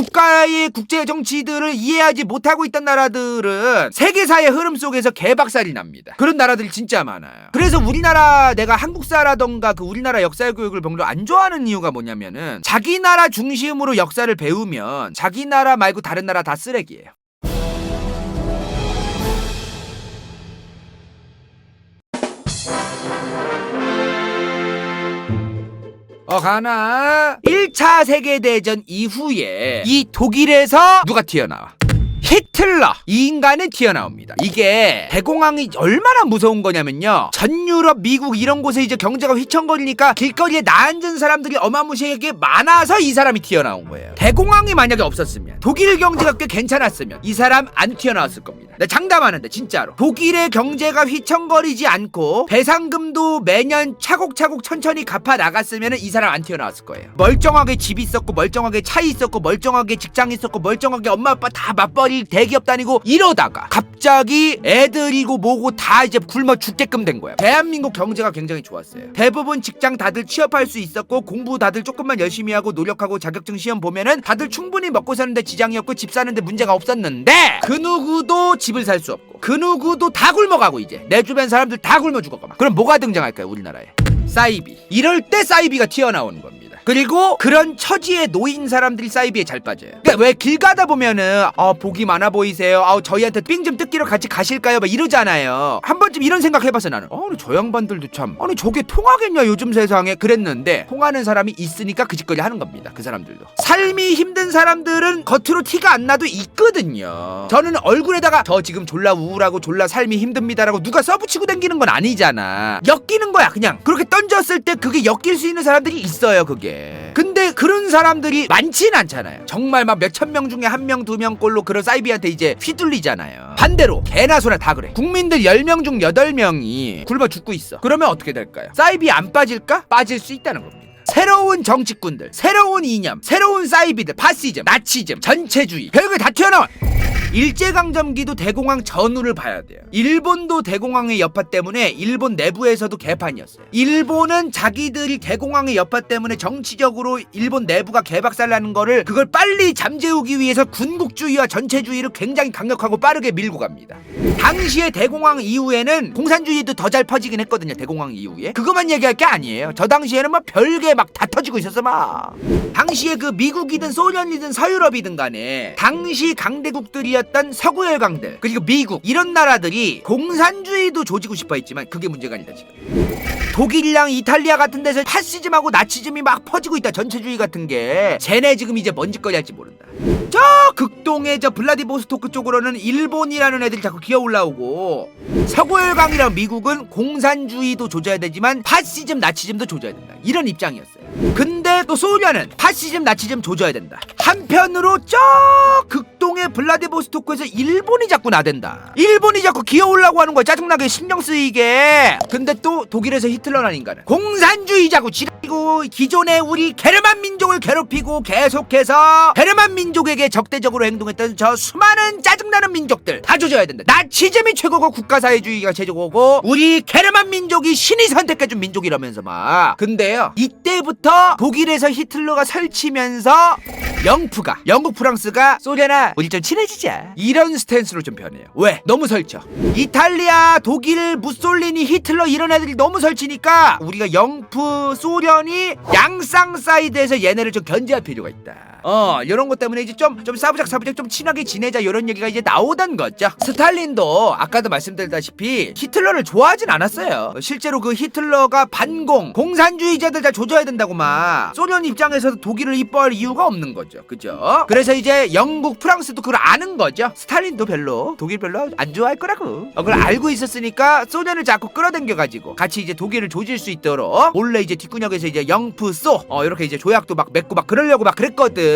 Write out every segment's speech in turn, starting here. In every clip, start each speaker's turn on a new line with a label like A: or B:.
A: 국가의 국제 정치들을 이해하지 못하고 있던 나라들은 세계사의 흐름 속에서 개박살이 납니다. 그런 나라들이 진짜 많아요. 그래서 우리나라, 내가 한국사라던가 그 우리나라 역사 교육을 별로 안 좋아하는 이유가 뭐냐면은 자기 나라 중심으로 역사를 배우면 자기 나라 말고 다른 나라 다 쓰레기예요. 가나 1차 세계대전 이후에 이 독일에서 누가 튀어나와? 히틀러! 이 인간은 튀어나옵니다. 이게 대공황이 얼마나 무서운 거냐면요, 전 유럽, 미국 이런 곳에 이제 경제가 휘청거리니까 길거리에 나앉은 사람들이 어마무시하게 많아서 이 사람이 튀어나온 거예요. 대공황이 만약에 없었으면, 독일 경제가 꽤 괜찮았으면 이 사람 안 튀어나왔을 겁니다. 나 장담하는데 진짜로 독일의 경제가 휘청거리지 않고 배상금도 매년 차곡차곡 천천히 갚아 나갔으면 이 사람 안 튀어나왔을 거예요. 멀쩡하게 집 있었고, 멀쩡하게 차 있었고, 멀쩡하게 직장 있었고, 멀쩡하게 엄마 아빠 다 맞벌이 대기업 다니고 이러다가 갑자기 애들이고 뭐고 다 이제 굶어 죽게끔 된 거야. 대한민국 경제가 굉장히 좋았어요. 대부분 직장 다들 취업할 수 있었고, 공부 다들 조금만 열심히 하고 노력하고 자격증 시험 보면은 다들 충분히 먹고 사는데 지장이 없고 집 사는데 문제가 없었는데, 그 누구도 집을 살 수 없고 그 누구도 다 굶어가고, 이제 내 주변 사람들 다 굶어 죽어가. 그럼 뭐가 등장할까요? 우리나라에 사이비. 이럴 때 사이비가 튀어나오는 겁니다. 그리고 그런 처지에 놓인 사람들이 사이비에 잘 빠져요. 그러니까 왜 길 가다 보면은 복이 많아 보이세요, 저희한테 삥 좀 뜯기러 같이 가실까요, 막 이러잖아요. 한 번쯤 이런 생각 해봤어. 나는 저 양반들도 참, 저게 통하겠냐 요즘 세상에, 그랬는데 통하는 사람이 있으니까 그 짓거리 하는 겁니다. 그 사람들도 삶이 힘든 사람들은 겉으로 티가 안 나도 있거든요. 저는 얼굴에다가 저 지금 졸라 우울하고 졸라 삶이 힘듭니다라고 누가 써붙이고 다니는 건 아니잖아. 엮이는 거야. 그냥 그렇게 던졌을 때 그게 엮일 수 있는 사람들이 있어요. 그게. 근데 그런 사람들이 많지는 않잖아요. 정말 막 몇천 명 중에 한 명, 두 명꼴로 그런 사이비한테 이제 휘둘리잖아요. 반대로 개나 소나 다 그래. 국민들 10명 중 8명이 굶어 죽고 있어. 그러면 어떻게 될까요? 사이비 안 빠질까? 빠질 수 있다는 겁니다. 새로운 정치꾼들, 새로운 이념, 새로운 사이비들, 파시즘, 나치즘, 전체주의, 별게 다 튀어나와. 일제강점기도 대공황 전후를 봐야 돼요. 일본도 대공황의 여파 때문에 일본 내부에서도 개판이었어요. 일본은 자기들이 대공황의 여파 때문에 정치적으로 일본 내부가 개박살나는 거를, 그걸 빨리 잠재우기 위해서 군국주의와 전체주의를 굉장히 강력하고 빠르게 밀고 갑니다. 당시에 대공황 이후에는 공산주의도 더 잘 퍼지긴 했거든요. 대공황 이후에 그것만 얘기할 게 아니에요. 저 당시에는 막 별게 막 다 터지고 있었어. 막 당시에 그 미국이든 소련이든 서유럽이든 간에 당시 강대국들이었던 서구열강들, 그리고 미국, 이런 나라들이 공산주의도 조지고 싶어 했지만 그게 문제가 아니다. 지금 독일이랑 이탈리아 같은 데서 파시즘하고 나치즘이 막 퍼지고 있다. 전체주의 같은 게. 쟤네 지금 이제 뭔 짓거리 할지 모른다. 저 극동의 저 블라디보스토크 쪽으로는 일본이라는 애들이 자꾸 기어 올라오고, 서구열강이랑 미국은 공산주의도 조져야 되지만 파시즘 나치즘도 조져야 된다. 이런 입장이었어요. 근데 또 소련은 파시즘 나치즘 조져야 된다. 한편으로 저 극동의 블라디보스토크에서 일본이 자꾸 나댄다. 일본이 자꾸 기어 올라오고 하는 거야. 짜증나게 신경 쓰이게. 근데 또 독일에서 히틀러라는 인간은 공산주의자고 지랄이고, 기존에 우리 게르만 민족을 괴롭히고 계속해서 게르만 민족에게 적대적으로 행동했던 저 수많은 짜증나는 민족들 다 조져야 된다. 나치즘이 최고고 국가사회주의가 최고고 우리 게르만 민족이 신이 선택해준 민족이라면서 막. 근데요, 이때부터 독일에서 히틀러가 설치면서 영국 프랑스가 소련아 우리 좀 친해지자, 이런 스탠스로 좀 변해요. 왜? 너무 설쳐. 이탈리아, 독일, 무솔리니, 히틀러 이런 애들이 너무 설치니까 우리가 영프, 소련이 양쌍 사이드에서 얘네를 좀 견제할 필요가 있다. 이런 것 때문에 이제 좀 사부작 좀 친하게 지내자, 이런 얘기가 이제 나오던 거죠. 스탈린도 아까도 말씀드렸다시피 히틀러를 좋아하진 않았어요. 실제로 그 히틀러가 반공, 공산주의자들 다 조져야 된다고 막 소련 입장에서도 독일을 이뻐할 이유가 없는 거죠. 그죠? 그래서 이제 영국, 프랑스도 그걸 아는 거죠. 스탈린도 독일 별로 안 좋아할 거라고. 그걸 알고 있었으니까 소련을 자꾸 끌어당겨가지고 같이 이제 독일을 조질 수 있도록 몰래 이제 뒷구녕에서 이제 영프, 소 이렇게 이제 조약도 막 맺고 막 그러려고 막 그랬거든.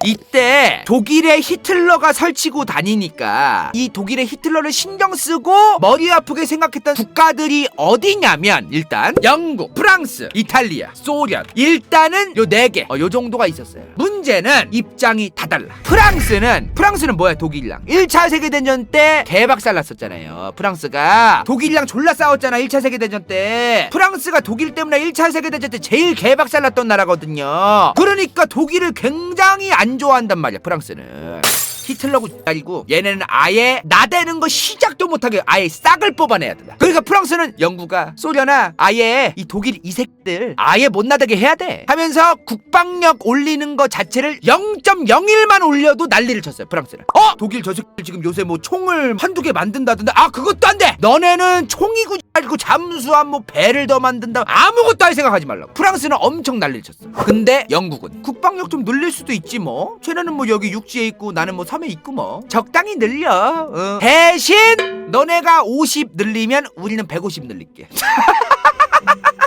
A: 이때 독일의 히틀러가 설치고 다니니까 이 독일의 히틀러를 신경 쓰고 머리 아프게 생각했던 국가들이 어디냐면, 일단 영국, 프랑스, 이탈리아, 소련, 일단은 요 4개 요 정도가 있었어요. 문제는 입장이 다 달라. 프랑스는 뭐야? 독일이랑 1차 세계대전 때 개박살 났었잖아요. 프랑스가 독일이랑 졸라 싸웠잖아. 1차 세계대전 때 게 프랑스가 독일 때문에 1차 세계대전 때 제일 개박살났던 나라거든요. 그러니까 독일을 굉장히 안 좋아한단 말이야, 프랑스는. 히틀러고 아니고 얘네는 아예 나대는 거 시작도 못하게 아예 싹을 뽑아내야 된다. 그러니까 프랑스는 영국아, 소련아, 아예 이 독일 이색들 아예 못 나대게 해야 돼 하면서 국방력 올리는 거 자체를 0.01만 올려도 난리를 쳤어요, 프랑스는. 독일 저 새끼들 지금 요새 뭐 총을 한두 개 만든다던데. 그것도 안 돼. 너네는 총이고 알고 잠수함 뭐 배를 더 만든다, 아무것도 할 생각하지 말라고. 프랑스는 엄청 난리를 쳤어. 근데 영국은 국방력 좀 늘릴 수도 있지 뭐. 쟤네는 뭐 여기 육지에 있고 나는 뭐 섬에 있고 뭐 적당히 늘려. 대신 너네가 50 늘리면 우리는 150 늘릴게.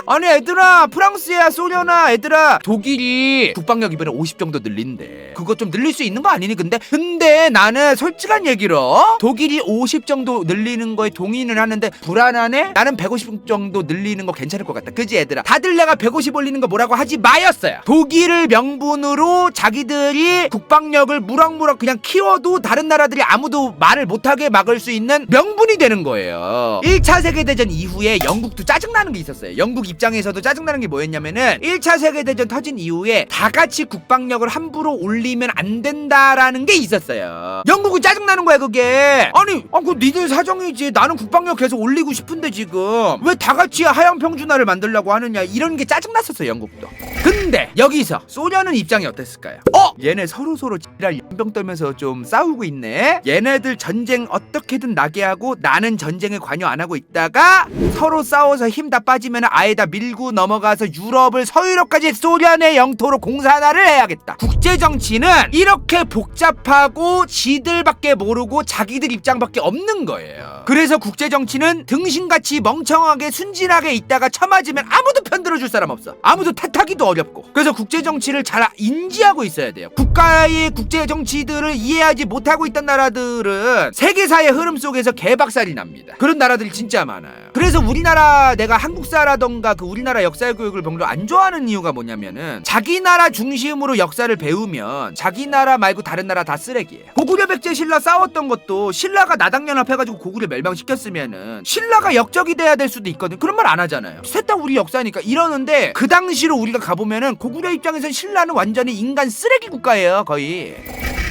A: 아니 얘들아, 프랑스야 소련아, 얘들아 독일이 국방력 이번에 50 정도 늘린대. 그거 좀 늘릴 수 있는 거 아니니? 근데 나는 솔직한 얘기로 독일이 50 정도 늘리는 거에 동의는 하는데 불안하네? 나는 150 정도 늘리는 거 괜찮을 것 같다. 그지 얘들아? 다들 내가 150 올리는 거 뭐라고 하지 마였어요. 독일을 명분으로 자기들이 국방력을 무럭무럭 그냥 키워도 다른 나라들이 아무도 말을 못하게 막을 수 있는 명분이 되는 거예요. 1차 세계대전 이후에 영국도 짜증나는 게 있었어요. 영국 입장에서도 짜증나는 게 뭐였냐면은 1차 세계대전 터진 이후에 다 같이 국방력을 함부로 올리면 안 된다라는 게 있었어요. 영국은 짜증나는 거야 그게. 아니 그 니들 사정이지. 나는 국방력 계속 올리고 싶은데 지금 왜 다 같이 하향 평준화를 만들려고 하느냐, 이런 게 짜증났었어요, 영국도. 근데 여기서 소련은 입장이 어땠을까요? 얘네 서로 지랄 연병 떨면서 좀 싸우고 있네. 얘네들 전쟁 어떻게든 나게 하고 나는 전쟁에 관여 안 하고 있다가 서로 싸워서 힘 다 빠지면 아예 다 밀고 넘어가서 유럽을 서유럽까지 소련의 영토로 공산화를 해야겠다. 국제정치는 이렇게 복잡하고 지들밖에 모르고 자기들 입장밖에 없는 거예요. 그래서 국제정치는 등신같이 멍청하게 순진하게 있다가 처맞으면 아무도 편들어줄 사람 없어. 아무도 탓하기도 어렵고. 그래서 국제정치를 잘 인지하고 있어야 돼요. 국가의 국제정치들을 이해하지 못하고 있던 나라들은 세계사의 흐름 속에서 개박살이 납니다. 그런 나라들이 진짜 많아요. 그래서 우리나라, 내가 한국사라던가 그 우리나라 역사 교육을 별로 안 좋아하는 이유가 뭐냐면은 자기 나라 중심으로 역사를 배우면 자기 나라 말고 다른 나라 다 쓰레기예요. 고구려 백제 신라 싸웠던 것도 신라가 나당연합해가지고 고구려 멸망시켰으면은 신라가 역적이 돼야 될 수도 있거든. 그런 말 안 하잖아요. 셋 다 우리 역사니까 이러는데, 그 당시로 우리가 가보면은 고구려 입장에서는 신라는 완전히 인간 쓰레기 국가예요, 거의.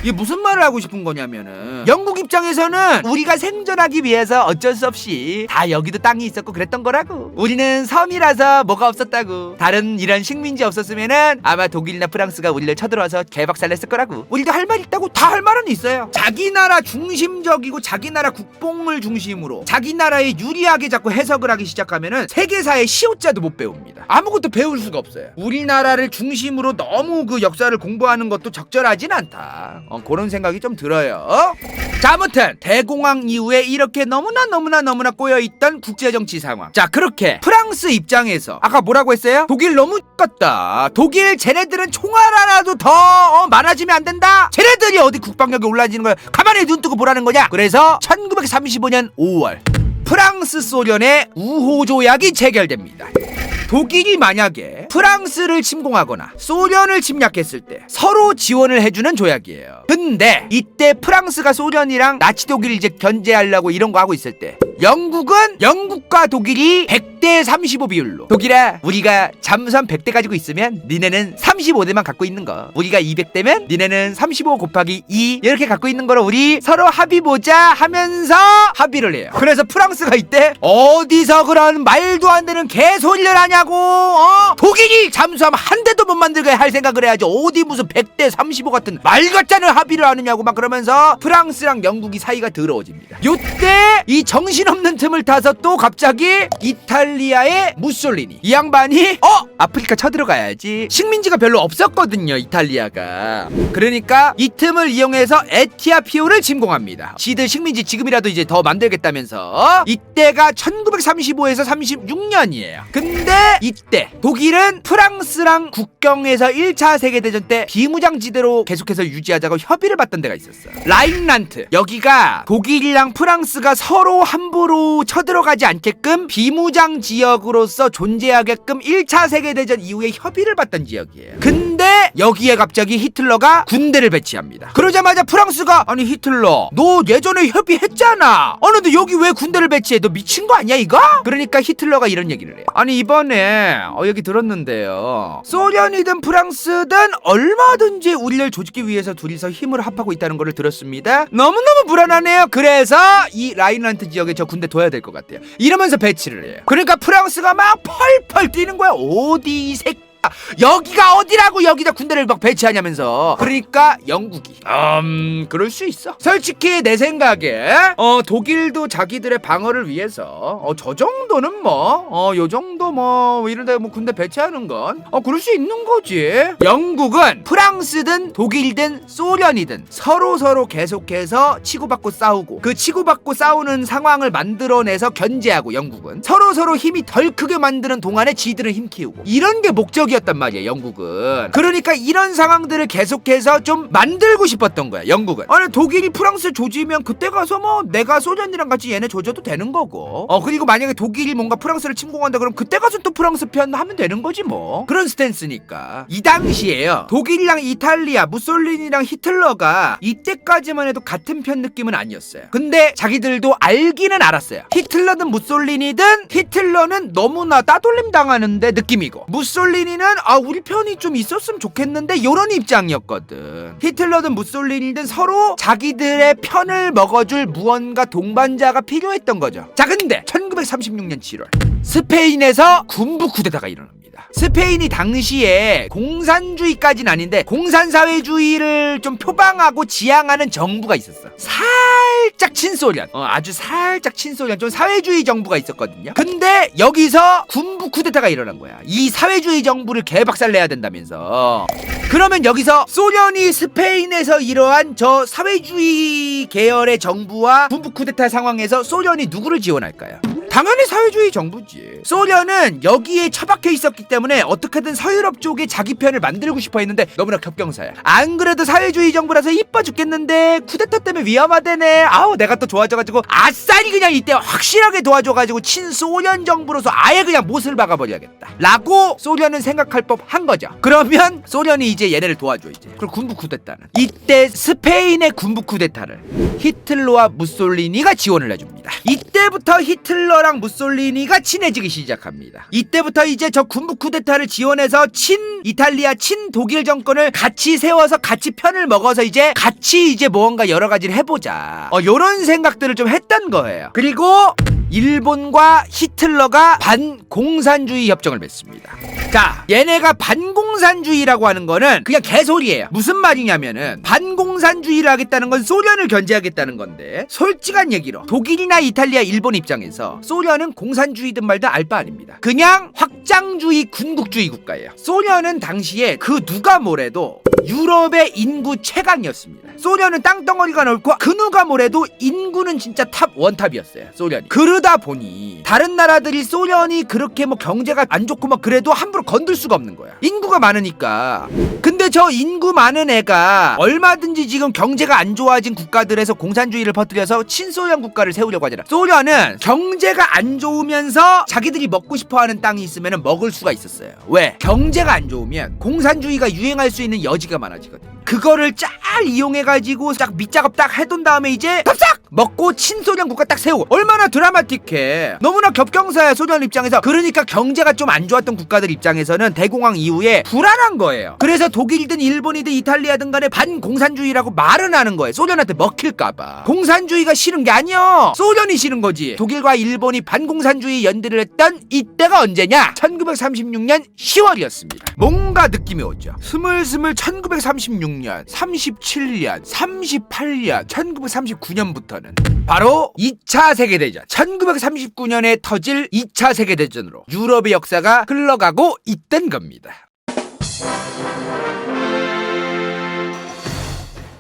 A: 이게 무슨 말을 하고 싶은 거냐면은 영국 입장에서는 우리가 생존하기 위해서 어쩔 수 없이 다 여기도 땅이 있었고 그랬던 거라고. 우리는 섬이라서 뭐가 없었다고. 다른 이런 식민지 없었으면은 아마 독일이나 프랑스가 우리를 쳐들어와서 개박살 냈을 거라고. 우리도 할 말 있다고. 다 할 말은 있어요. 자기 나라 중심적이고 자기 나라 국뽕을 중심으로 자기 나라에 유리하게 자꾸 해석을 하기 시작하면은 세계사의 시옷자도 못 배웁니다. 아무것도 배울 수가 없어요. 우리나라를 중심으로 너무 그 역사를 공부하는 것도 적절하진 않다. 그런 생각이 좀 들어요. 자, 아무튼 대공황 이후에 이렇게 너무나 꼬여있던 국제정치 상황. 자, 그렇게 프랑스 입장에서 아까 뭐라고 했어요? 독일 너무 X같다. 독일 쟤네들은 총알 하나도 더 많아지면 안 된다. 쟤네들이 어디 국방력이 올라지는 거야. 가만히 눈 뜨고 보라는 거냐. 그래서 1935년 5월 프랑스 소련의 우호 조약이 체결됩니다. 독일이 만약에 프랑스를 침공하거나 소련을 침략했을 때 서로 지원을 해주는 조약이에요. 근데 이때 프랑스가 소련이랑 나치 독일을 이제 견제하려고 이런 거 하고 있을 때 영국은 영국과 독일이 100대 35 비율로, 독일아 우리가 잠수함 100대 가지고 있으면 니네는 35대만 갖고 있는 거, 우리가 200대면 니네는 35 곱하기 2 이렇게 갖고 있는 거로 우리 서로 합의 보자 하면서 합의를 해요. 그래서 프랑스가 이때 어디서 그런 말도 안 되는 개소리를 하냐고. 독일이 잠수함 한 대도 못 만들게 할 생각을 해야지 어디 무슨 100대 35 같은 말 같잖은 합의를 하느냐고 막 그러면서 프랑스랑 영국이 사이가 더러워집니다. 요때 이 정신없는 틈을 타서 또 갑자기 이탈리아의 무솔리니, 이 양반이 아프리카 쳐들어가야지. 식민지가 별로 없었거든요, 이탈리아가. 그러니까 이 틈을 이용해서 에티오피아를 침공합니다. 지들 식민지 지금이라도 이제 더 만들겠다면서. 이때가 1935에서 36년이에요. 근데 이때 독일은 프랑스랑 국경에서 1차 세계대전 때 비무장지대로 계속해서 유지하자고 협의를 받던 데가 있었어. 라인란트, 여기가 독일이랑 프랑스가 서로 함부로 쳐들어가지 않게끔 비무장 지역으로서 존재하게끔 1차 세계대전 이후에 협의를 받던 지역이에요. 근데 여기에 갑자기 히틀러가 군대를 배치합니다. 그러자마자 프랑스가 아니 히틀러 너 예전에 협의했잖아. 근데 여기 왜 군대를 배치해? 너 미친 거 아니야 이거? 그러니까 히틀러가 이런 얘기를 해요. 아니 이번에 여기 들었는데요. 소련이든 프랑스든 얼마든지 우리를 조지기 위해서 둘이서 힘을 합하고 있다는 거를 들었습니다. 너무너무 불안하네요. 그래서 이 라인란트 지역에 저 군대 둬야 될 것 같아요. 이러면서 배치를 해요. 그러니까 프랑스가 막 펄펄 뛰는 거야. 어디 이 새끼 여기가 어디라고 여기다 군대를 막 배치하냐면서. 그러니까 영국이 그럴 수 있어. 솔직히 내 생각에 독일도 자기들의 방어를 위해서 저 정도는 요 정도 이런데 군대 배치하는 건 그럴 수 있는 거지. 영국은 프랑스든 독일든 소련이든 서로 계속해서 치고받고 싸우고 그 치고받고 싸우는 상황을 만들어내서 견제하고 영국은 서로 힘이 덜 크게 만드는 동안에 지들은 힘 키우고 이런 게 목적이었단 말이에요. 영국은. 그러니까 이런 상황들을 계속해서 좀 만들고 싶었던 거야. 영국은. 아니 독일이 프랑스 조지면 그때 가서 내가 소련이랑 같이 얘네 조져도 되는 거고. 그리고 만약에 독일이 뭔가 프랑스를 침공한다 그럼 그때 가서 또 프랑스 편 하면 되는 거지 뭐. 그런 스탠스니까. 이 당시에요. 독일이랑 이탈리아, 무솔리니랑 히틀러가 이때까지만 해도 같은 편 느낌은 아니었어요. 근데 자기들도 알기는 알았어요. 히틀러든 무솔리니든 히틀러는 너무나 따돌림 당하는데 느낌이고 무솔리니는 우리 편이 좀 있었으면 좋겠는데 요런 입장이었거든. 히틀러든 무솔리니든 서로 자기들의 편을 먹어줄 무언가 동반자가 필요했던 거죠. 자 근데 1936년 7월 스페인에서 군부 쿠데타가 일어납니다. 스페인이 당시에 공산주의까지는 아닌데 공산사회주의를 좀 표방하고 지향하는 정부가 있었어. 살짝 친소련, 아주 살짝 친소련, 좀 사회주의 정부가 있었거든요. 근데 여기서 군부 쿠데타가 일어난 거야. 이 사회주의 정부를 개박살내야 된다면서. 그러면 여기서 소련이 스페인에서 이러한 저 사회주의 계열의 정부와 군부 쿠데타 상황에서 소련이 누구를 지원할까요? 당연히 사회주의 정부지. 소련은 여기에 처박혀 있었기 때문에 어떻게든 서유럽 쪽에 자기 편을 만들고 싶어 했는데 너무나 겹경사야. 안 그래도 사회주의 정부라서 이뻐 죽겠는데 쿠데타 때문에 위험하대네. 내가 또 좋아져가지고 아싸리 그냥 이때 확실하게 도와줘가지고 친소련 정부로서 아예 그냥 못을 박아버려야겠다 라고 소련은 생각할 법한 거죠. 그러면 소련이 이제 얘네를 도와줘 이제. 그럼 군부 쿠데타는 이때 스페인의 군부 쿠데타를 히틀러와 무솔리니가 지원을 해줍니다. 이때부터 히틀러랑 무솔리니가 친해지기 시작합니다. 이때부터 이제 저 군부 쿠데타를 지원해서 친 이탈리아 친 독일 정권을 같이 세워서 같이 편을 먹어서 이제 같이 이제 무언가 여러 가지를 해보자. 요런 생각들을 좀 했던 거예요. 그리고 일본과 히틀러가 반공산주의 협정을 맺습니다. 자, 얘네가 반공산주의라고 하는 거는 그냥 개소리예요. 무슨 말이냐면은 반공산주의를 하겠다는 건 소련을 견제하겠다는 건데 솔직한 얘기로 독일이나 이탈리아, 일본 입장에서 소련은 공산주의든 말든 알 바 아닙니다. 그냥 확장주의 군국주의 국가예요. 소련은 당시에 그 누가 뭐래도 유럽의 인구 최강이었습니다. 소련은 땅덩어리가 넓고 그 누가 뭐래도 인구는 진짜 탑 원탑이었어요. 소련이. 그러다 보니 다른 나라들이 소련이 그렇게 경제가 안 좋고 그래도 함부로 건들 수가 없는 거야. 인구가 많으니까. 근데 저 인구 많은 애가 얼마든지 지금 경제가 안 좋아진 국가들에서 공산주의를 퍼뜨려서 친소련 국가를 세우려고 하잖아. 소련은 경제가 안 좋으면서 자기들이 먹고 싶어하는 땅이 있으면 먹을 수가 있었어요. 왜? 경제가 안 좋으면 공산주의가 유행할 수 있는 여지가 많아지거든. 그거를 잘 이용해가지고 딱 밑작업 딱 해둔 다음에 이제 덥싹 먹고 친소련 국가 딱 세우고. 얼마나 드라마틱해. 너무나 겹경사야 소련 입장에서. 그러니까 경제가 좀 안 좋았던 국가들 입장에서는 대공황 이후에 불안한 거예요. 그래서 독일이든 일본이든 이탈리아든 간에 반공산주의라고 말은 하는 거예요. 소련한테 먹힐까봐. 공산주의가 싫은 게 아니야. 소련이 싫은 거지. 독일과 일본이 반공산주의 연대를 했던 이때가 언제냐? 1936년 10월이었습니다. 뭔가 느낌이 오죠. 스물스물 1936년, 37년, 38년, 1939년부터는 바로 2차 세계대전. 1939년에 터질 2차 세계대전으로 유럽의 역사가 흘러가고 있던 겁니다.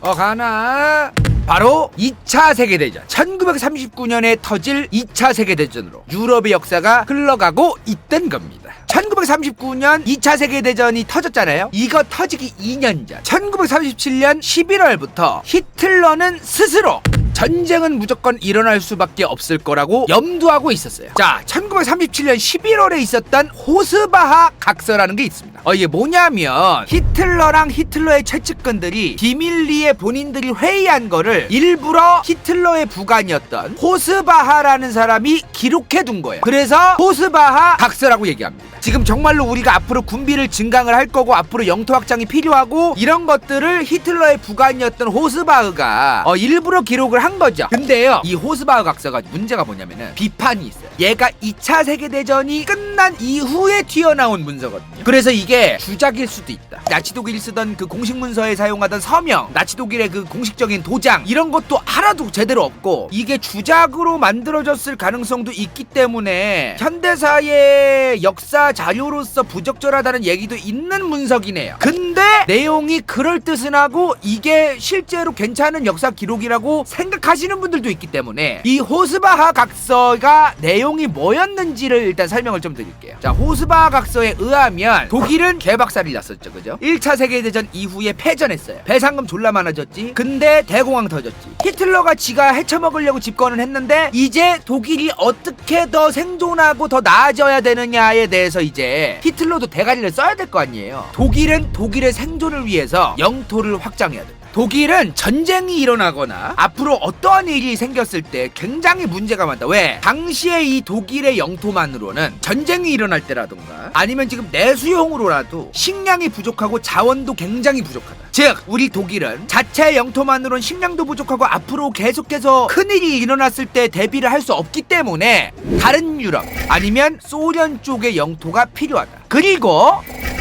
A: 가나? 바로 2차 세계대전. 1939년에 터질 2차 세계대전으로 유럽의 역사가 흘러가고 있던 겁니다. 1939년 2차 세계대전이 터졌잖아요. 이거 터지기 2년 전 1937년 11월부터 히틀러는 스스로 전쟁은 무조건 일어날 수밖에 없을 거라고 염두하고 있었어요. 자, 1937년 11월에 있었던 호스바하 각서라는 게 있습니다. 이게 뭐냐면 히틀러랑 히틀러의 최측근들이 비밀리에 본인들이 회의한 거를 일부러 히틀러의 부관이었던 호스바하라는 사람이 기록해둔 거예요. 그래서 호스바하 각서라고 얘기합니다. 지금 정말로 우리가 앞으로 군비를 증강을 할 거고 앞으로 영토 확장이 필요하고 이런 것들을 히틀러의 부관이었던 호스바흐가 일부러 기록을 한 거죠. 근데요, 이 호스바흐 각서가 문제가 뭐냐면은 비판이 있어요. 얘가 2차 세계대전이 끝난 이후에 튀어나온 문서거든요. 그래서 이게 주작일 수도 있다. 나치 독일이 쓰던 그 공식 문서에 사용하던 서명, 나치 독일의 그 공식적인 도장 이런 것도 하나도 제대로 없고 이게 주작으로 만들어졌을 가능성도 있기 때문에 현대사의 역사 자료로서 부적절하다는 얘기도 있는 문서기네요. 근데 내용이 그럴듯은 하고 이게 실제로 괜찮은 역사 기록이라고 생각하시는 분들도 있기 때문에 이 호스바하 각서가 내용이 뭐였는지를 일단 설명을 좀 드릴게요. 자, 호스바하 각서에 의하면 독일은 개박살이 났었죠, 그죠? 1차 세계대전 이후에 패전했어요. 배상금 졸라 많아졌지. 근데 대공황 터졌지. 히틀러가 지가 헤쳐먹으려고 집권을 했는데 이제 독일이 어떻게 더 생존하고 더 나아져야 되느냐에 대해서 이제 히틀러도 대가리를 써야 될 거 아니에요. 독일은 독일의 생존을 위해서 영토를 확장해야 된다. 독일은 전쟁이 일어나거나 앞으로 어떠한 일이 생겼을 때 굉장히 문제가 많다. 왜? 당시에 이 독일의 영토만으로는 전쟁이 일어날 때라던가 아니면 지금 내수용으로라도 식량이 부족하고 자원도 굉장히 부족하다. 즉 우리 독일은 자체 영토만으로는 식량도 부족하고 앞으로 계속해서 큰일이 일어났을 때 대비를 할 수 없기 때문에 다른 유럽 아니면 소련 쪽의 영토가 필요하다. 그리고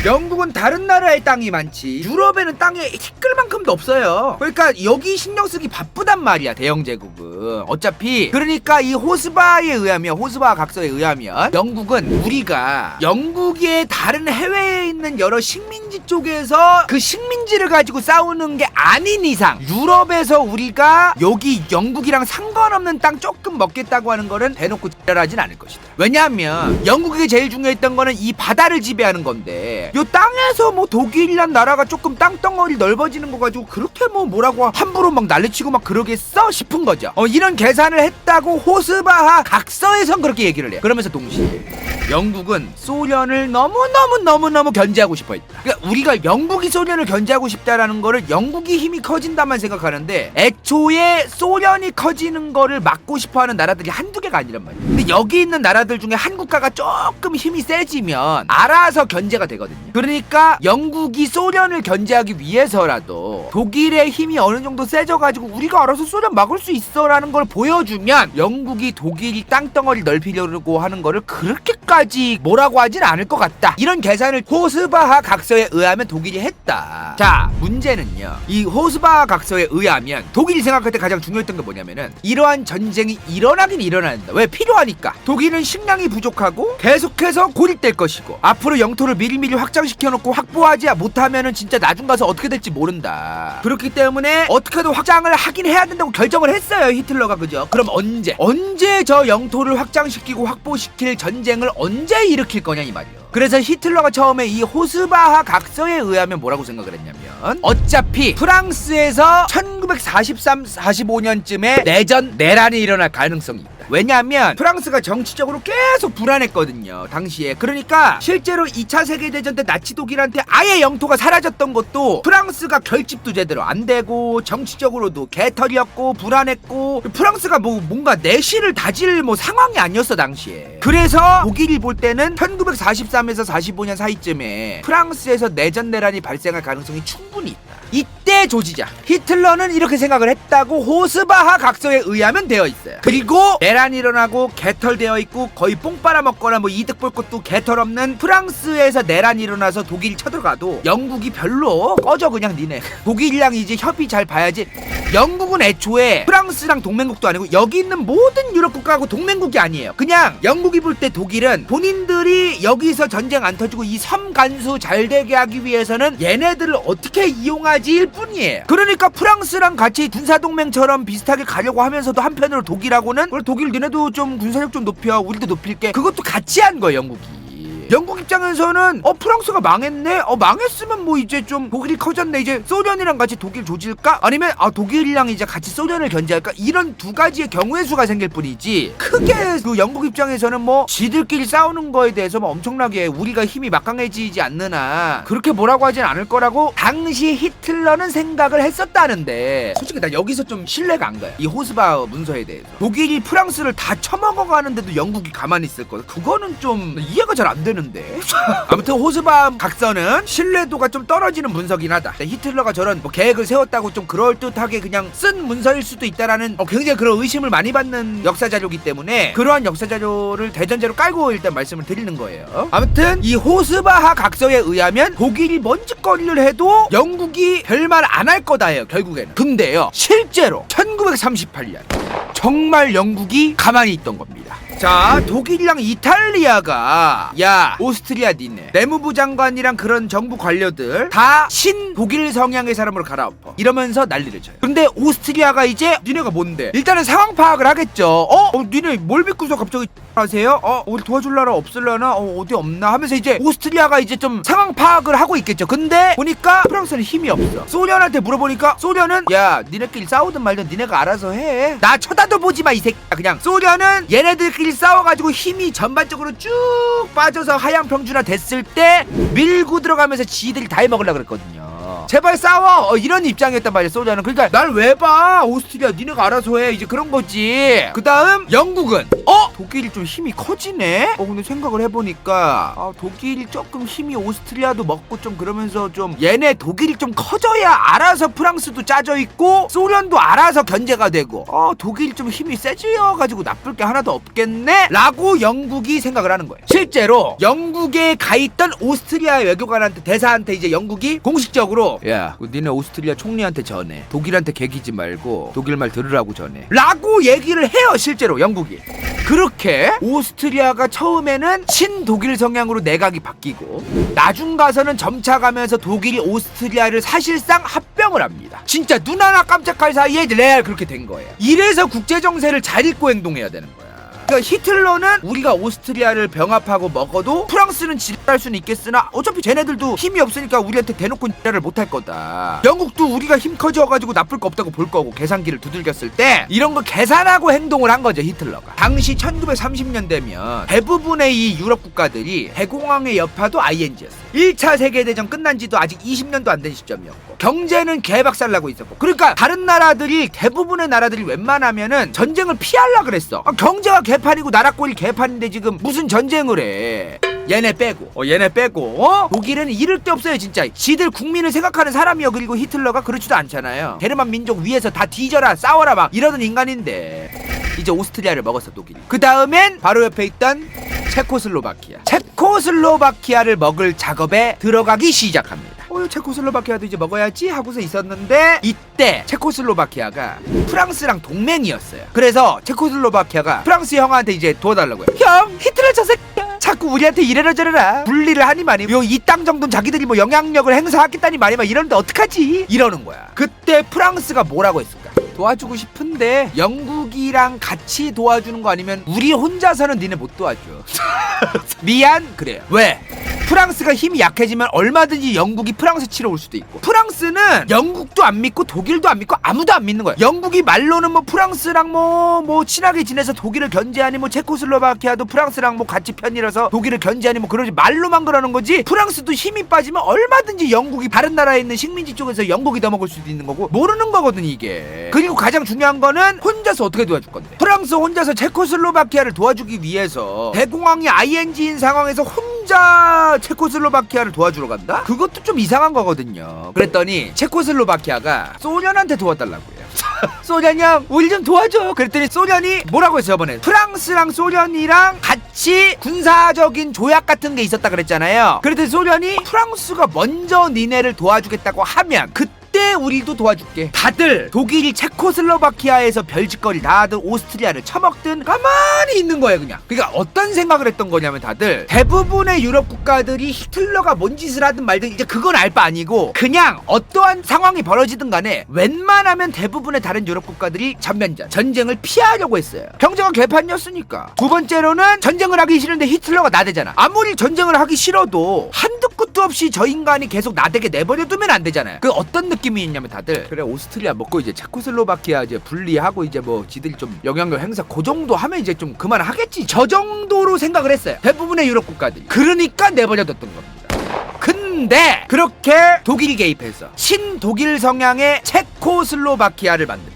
A: 영국은 다른 나라의 땅이 많지 유럽에는 땅에 티끌만큼도 없어요. 그러니까 여기 신경 쓰기 바쁘단 말이야, 대영 제국은. 어차피 그러니까 이 호스바하에 의하면, 호스바하 각서에 의하면 영국은 우리가 영국의 다른 해외에 있는 여러 식민지 쪽에서 그 식민지를 가지고 싸우는 게 아닌 이상 유럽에서 우리가 여기 영국이랑 상관없는 땅 조금 먹겠다고 하는 거는 대놓고 지랄하진 않을 것이다. 왜냐하면 영국이 제일 중요했던 거는 이 바다를 지배하는 건데 요 땅에서 뭐 독일이란 나라가 조금 땅덩어리 넓어지는 거 가지고 그렇게 뭐라고 함부로 막 난리치고 막 그러겠어 싶은 거죠. 이런 계산을 했다고 호스바하 각서에선 그렇게 얘기를 해요. 그러면서 동시에 영국은 소련을 너무너무 견제하고 싶어 했다. 그러니까 우리가 영국이 소련을 견제하고 싶다라는 거를 영국이 힘이 커진다만 생각하는데 애초에 소련이 커지는 거를 막고 싶어하는 나라들이 한두 개가 아니란 말이에요. 근데 여기 있는 나라들 중에 한 국가가 조금 힘이 세지면 알아서 견제가 되거든요. 그러니까 영국이 소련을 견제하기 위해서라도 독일의 힘이 어느 정도 세져가지고 우리가 알아서 소련 막을 수 있어라는 걸 보여주면 영국이 독일이 땅덩어리 넓히려고 하는 거를 그렇게까지 뭐라고 하진 않을 것 같다. 이런 계산을 호스바하 각서에 의하면 독일이 했다. 자, 문제는요, 이 호스바하 각서에 의하면 독일이 생각할 때 가장 중요했던 게 뭐냐면은 이러한 전쟁이 일어나긴 일어난다. 왜? 필요하니까. 독일은 식량이 부족하고 계속해서 고립될 것이고 앞으로 영토를 미리미리 확장시켜놓고 확보하지 못하면은 진짜 나중 가서 어떻게 될지 모른다. 그렇기 때문에 어떻게든 확장을 하긴 해야 된다고 결정을 했어요, 히틀러가. 그죠? 그럼 언제 저 영토를 확장시키고 확보시킬 전쟁을 언제 일으킬 거냐 이 말이에요. 그래서 히틀러가 처음에 이 호스바하 각서에 의하면 뭐라고 생각을 했냐면 어차피 프랑스에서 1943-45년쯤에 내란이 일어날 가능성이 있다. 왜냐하면 프랑스가 정치적으로 계속 불안했거든요, 당시에. 그러니까 실제로 2차 세계대전 때 나치 독일한테 아예 영토가 사라졌던 것도 프랑스가 결집도 제대로 안 되고 정치적으로도 개털이었고 불안했고 프랑스가 뭔가 내실을 다질 상황이 아니었어 당시에. 그래서 독일이 볼 때는 1943에서 45년 사이쯤에 프랑스에서 내란이 발생할 가능성이 충분히 있다. 이때 조지자 히틀러는 이렇게 생각을 했다고 호스바하 각서에 의하면 되어 있어요. 그리고 내란이 일어나고 개털되어 있고 거의 뽕 빨아먹거나 이득 볼 것도 개털 없는 프랑스에서 내란이 일어나서 독일이 쳐들어가도 영국이 별로 꺼져 그냥 니네. 독일이랑 이제 협의 잘 봐야지. 영국은 애초에 프랑스랑 동맹국도 아니고 여기 있는 모든 유럽 국가하고 동맹국이 아니에요. 그냥 영국이 볼 때 독일은 본인들이 여기서 전쟁 안 터지고 이 섬 간수 잘 되게 하기 위해서는 얘네들을 어떻게 이용하지일 뿐이에요. 그러니까 프랑스랑 같이 군사동맹처럼 비슷하게 가려고 하면서도 한편으로 독일하고는 그래 독일 너네도 좀 군사력 좀 높여 우리도 높일게 그것도 같이 한 거예요 영국이. 거지. 영국 입장에서는 프랑스가 망했네? 망했으면 뭐 이제 좀 독일이 커졌네. 이제 소련이랑 같이 독일 조질까? 아니면 독일이랑 이제 같이 소련을 견제할까? 이런 두 가지의 경우의 수가 생길 뿐이지 크게 그 영국 입장에서는 뭐 지들끼리 싸우는 거에 대해서 뭐 엄청나게 우리가 힘이 막강해지지 않느나 그렇게 뭐라고 하진 않을 거라고 당시 히틀러는 생각을 했었다는데, 솔직히 나 여기서 좀 신뢰가 안 가요. 이 호스바 문서에 대해서 독일이 프랑스를 다 처먹어가는데도 영국이 가만히 있을 거, 그거는 좀 이해가 잘 안 되는데. 아무튼 호스바 각서는 신뢰도가 좀 떨어지는 문서긴 하다. 히틀러가 저런 뭐 계획을 세웠다고 좀 그럴듯하게 그냥 쓴 문서일 수도 있다라는 굉장히 그런 의심을 많이 받는 역사 자료이기 때문에 그러한 역사 자료를 대전제로 깔고 일단 말씀을 드리는 거예요. 아무튼 이 호스바하 각서에 의하면 독일이 먼지거리를 해도 영국이 별말 안 할 거다예요, 결국에는. 근데요, 실제로 1938년 정말 영국이 가만히 있던 겁니다. 자, 독일이랑 이탈리아가 야 오스트리아 니네 내무부 장관이랑 그런 정부 관료들 다 신독일 성향의 사람으로 갈아엎어 이러면서 난리를 쳐요. 근데 오스트리아가 이제 니네가 뭔데? 일단은 상황 파악을 하겠죠. 니네 뭘 믿고서 갑자기 하세요? 우리 도와줄 나라 없을려나? 어디 없나? 하면서 이제 오스트리아가 이제 좀 상황 파악을 하고 있겠죠. 근데 보니까 프랑스는 힘이 없어. 소련한테 물어보니까 소련은 야 니네끼리 싸우든 말든 니네가 알아서 해. 나 쳐다도 보지 마 이 새끼야. 그냥 소련은 얘네들끼리 싸워가지고 힘이 전반적으로 쭉 빠져서 하향 평준화 됐을 때 밀고 들어가면서 지들이 다 해먹으려고 그랬거든요. 제발 싸워 이런 입장이었단 말이야 소련은. 그러니까 날 왜 봐 오스트리아 니네가 알아서 해 이제 그런 거지. 그 다음 영국은 독일이 좀 힘이 커지네? 근데 생각을 해보니까 독일이 조금 힘이 오스트리아도 먹고 좀 그러면서 좀 얘네 독일이 좀 커져야 알아서 프랑스도 짜져 있고 소련도 알아서 견제가 되고 독일이 좀 힘이 세져가지고 나쁠 게 하나도 없겠네? 라고 영국이 생각을 하는 거예요. 실제로 영국에 가있던 오스트리아 외교관한테 대사한테 이제 영국이 공식적으로 야 니네 오스트리아 총리한테 전해 독일한테 개기지 말고 독일 말 들으라고 전해 라고 얘기를 해요. 실제로 영국이. 그렇게 오스트리아가 처음에는 친독일 성향으로 내각이 바뀌고 나중 가서는 점차 가면서 독일이 오스트리아를 사실상 합병을 합니다. 진짜 눈 하나 깜짝할 사이에 레알 그렇게 된 거예요. 이래서 국제정세를 잘 읽고 행동해야 되는 거야. 그러니까 히틀러는 우리가 오스트리아를 병합하고 먹어도 프랑스는 지랄할 수는 있겠으나 어차피 쟤네들도 힘이 없으니까 우리한테 대놓고 지랄을 못할 거다. 영국도 우리가 힘 커져가지고 나쁠 거 없다고 볼 거고 계산기를 두들겼을 때 이런 거 계산하고 행동을 한 거죠 히틀러가. 당시 1930년 되면 대부분의 이 유럽 국가들이 대공황의 여파도 ING였어요. 1차 세계대전 끝난 지도 아직 20년도 안 된 시점이었고 경제는 개박살나고 있었고, 그러니까 다른 나라들이 대부분의 나라들이 웬만하면은 전쟁을 피하려고 그랬어. 경제가 개판이고 나라 꼴이 개판인데 지금 무슨 전쟁을 해. 얘네 빼고 독일은 이럴 데 없어요 진짜. 지들 국민을 생각하는 사람이요. 그리고 히틀러가 그렇지도 않잖아요. 게르만 민족 위에서 다 뒤져라 싸워라 막 이러던 인간인데 이제 오스트리아를 먹었어 독일이. 그 다음엔 바로 옆에 있던 체코슬로바키아를 먹을 작업에 들어가기 시작합니다. 체코슬로바키아도 이제 먹어야지 하고서 있었는데 이때 체코슬로바키아가 프랑스랑 동맹이었어요. 그래서 체코슬로바키아가 프랑스 형한테 이제 도와달라고요. 형 히틀러 저 새끼야 자꾸 우리한테 이래라 저래라 분리를 하니 많이 이 땅 정도는 자기들이 뭐 영향력을 행사하겠다니 말이 막 이러는데 어떡하지 이러는 거야. 그때 프랑스가 뭐라고 했을까? 도와주고 싶은데 영국이랑 같이 도와주는 거 아니면 우리 혼자서는 니네 못 도와줘. 미안 그래요. 왜? 프랑스가 힘이 약해지면 얼마든지 영국이 프랑스 치러 올 수도 있고, 프랑스는 영국도 안 믿고 독일도 안 믿고 아무도 안 믿는 거야. 영국이 말로는 뭐 프랑스랑 뭐 친하게 지내서 독일을 견제하니 뭐 체코슬로바키아도 프랑스랑 뭐 같이 편이라서 독일을 견제하니 뭐 그러지 말로만 그러는 거지. 프랑스도 힘이 빠지면 얼마든지 영국이 다른 나라에 있는 식민지 쪽에서 영국이 더 먹을 수도 있는 거고 모르는 거거든 이게. 그리고 가장 중요한 거는 혼자서 어떻게 도와줄 건데. 프랑스 혼자서 체코슬로바키아를 도와주기 위해서 대공황이 ING인 상황에서 혼자 체코슬로바키아를 도와주러 간다? 그것도 좀 이상한 거거든요. 그랬더니 체코슬로바키아가 소련한테 도와달라고 해요. 소련 형 우리 좀 도와줘. 그랬더니 소련이 뭐라고 했어요 저번에? 프랑스랑 소련이랑 같이 군사적인 조약 같은 게 있었다 그랬잖아요. 그랬더니 소련이 프랑스가 먼저 니네를 도와주겠다고 하면 그때 우리도 도와줄게. 다들 독일, 체코슬로바키아에서 별짓거리 다들 오스트리아를 처먹든 가만히 있는 거예요 그냥. 그러니까 어떤 생각을 했던 거냐면 다들 대부분의 유럽 국가들이 히틀러가 뭔 짓을 하든 말든 이제 그건 알 바 아니고 그냥 어떠한 상황이 벌어지든 간에 웬만하면 대부분의 다른 유럽 국가들이 전쟁을 피하려고 했어요. 경제가 개판이었으니까. 두 번째로는 전쟁을 하기 싫은데 히틀러가 나대잖아. 아무리 전쟁을 하기 싫어도 한두 끝도 없이 저 인간이 계속 나대게 내버려두면 안 되잖아요. 그 어떤 느낌이 있냐면 다들 그래 오스트리아 먹고 이제 체코슬로바키아 이제 분리하고 이제 뭐 지들이 좀 영향력 행사 그 정도 하면 이제 좀 그만하겠지. 저 정도로 생각을 했어요. 대부분의 유럽 국가들이. 그러니까 내버려뒀던 겁니다. 근데 그렇게 독일이 개입해서 친독일 성향의 체코슬로바키아를 만듭니다.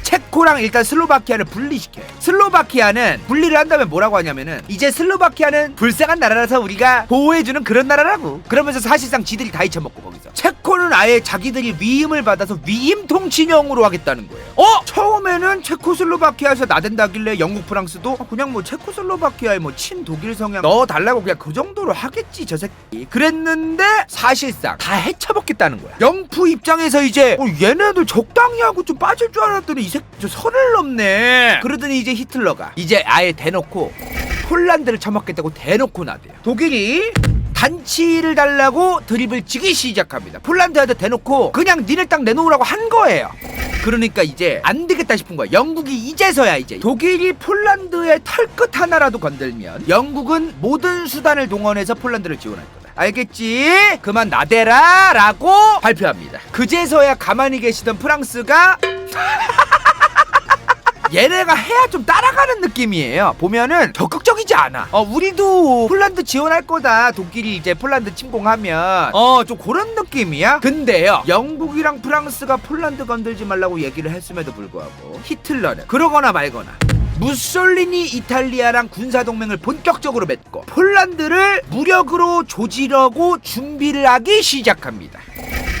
A: 체코랑 일단 슬로바키아를 분리시켜요. 슬로바키아는 분리를 한다면 뭐라고 하냐면은 이제 슬로바키아는 불쌍한 나라라서 우리가 보호해주는 그런 나라라고. 그러면서 사실상 지들이 다 잊혀먹고 거기서 체코는 아예 자기들이 위임을 받아서 위임 통치령으로 하겠다는 거예요. 처음에는 체코슬로바키아에서 나댄다길래 영국 프랑스도 그냥 뭐 체코슬로바키아에 뭐 친독일 성향 넣어달라고 그냥 그 정도로 하겠지 저 새끼 그랬는데 사실상 다 헤쳐먹겠다는 거야. 영프 입장에서 이제 얘네들 적당히 하고 좀 빠질 줄 알았더니 이 새끼 저 선을 넘네. 그러더니 이제 히틀러가 이제 아예 대놓고 폴란드를 처먹겠다고 대놓고 나대요. 독일이 단치를 달라고 드립을 치기 시작합니다. 폴란드한테 대놓고 그냥 니네 땅 내놓으라고 한 거예요. 그러니까 이제 안 되겠다 싶은 거야. 영국이 이제서야 이제 독일이 폴란드의 털끝 하나라도 건들면 영국은 모든 수단을 동원해서 폴란드를 지원할 거다. 알겠지? 그만 나대라 라고 발표합니다. 그제서야 가만히 계시던 프랑스가 얘네가 해야 좀 따라가는 느낌이에요. 보면은 적극적이지 않아. 우리도 폴란드 지원할 거다. 독일이 이제 폴란드 침공하면 좀 그런 느낌이야. 근데요 영국이랑 프랑스가 폴란드 건들지 말라고 얘기를 했음에도 불구하고 히틀러는 그러거나 말거나 무솔리니 이탈리아랑 군사동맹을 본격적으로 맺고 폴란드를 무력으로 조지려고 준비를 하기 시작합니다.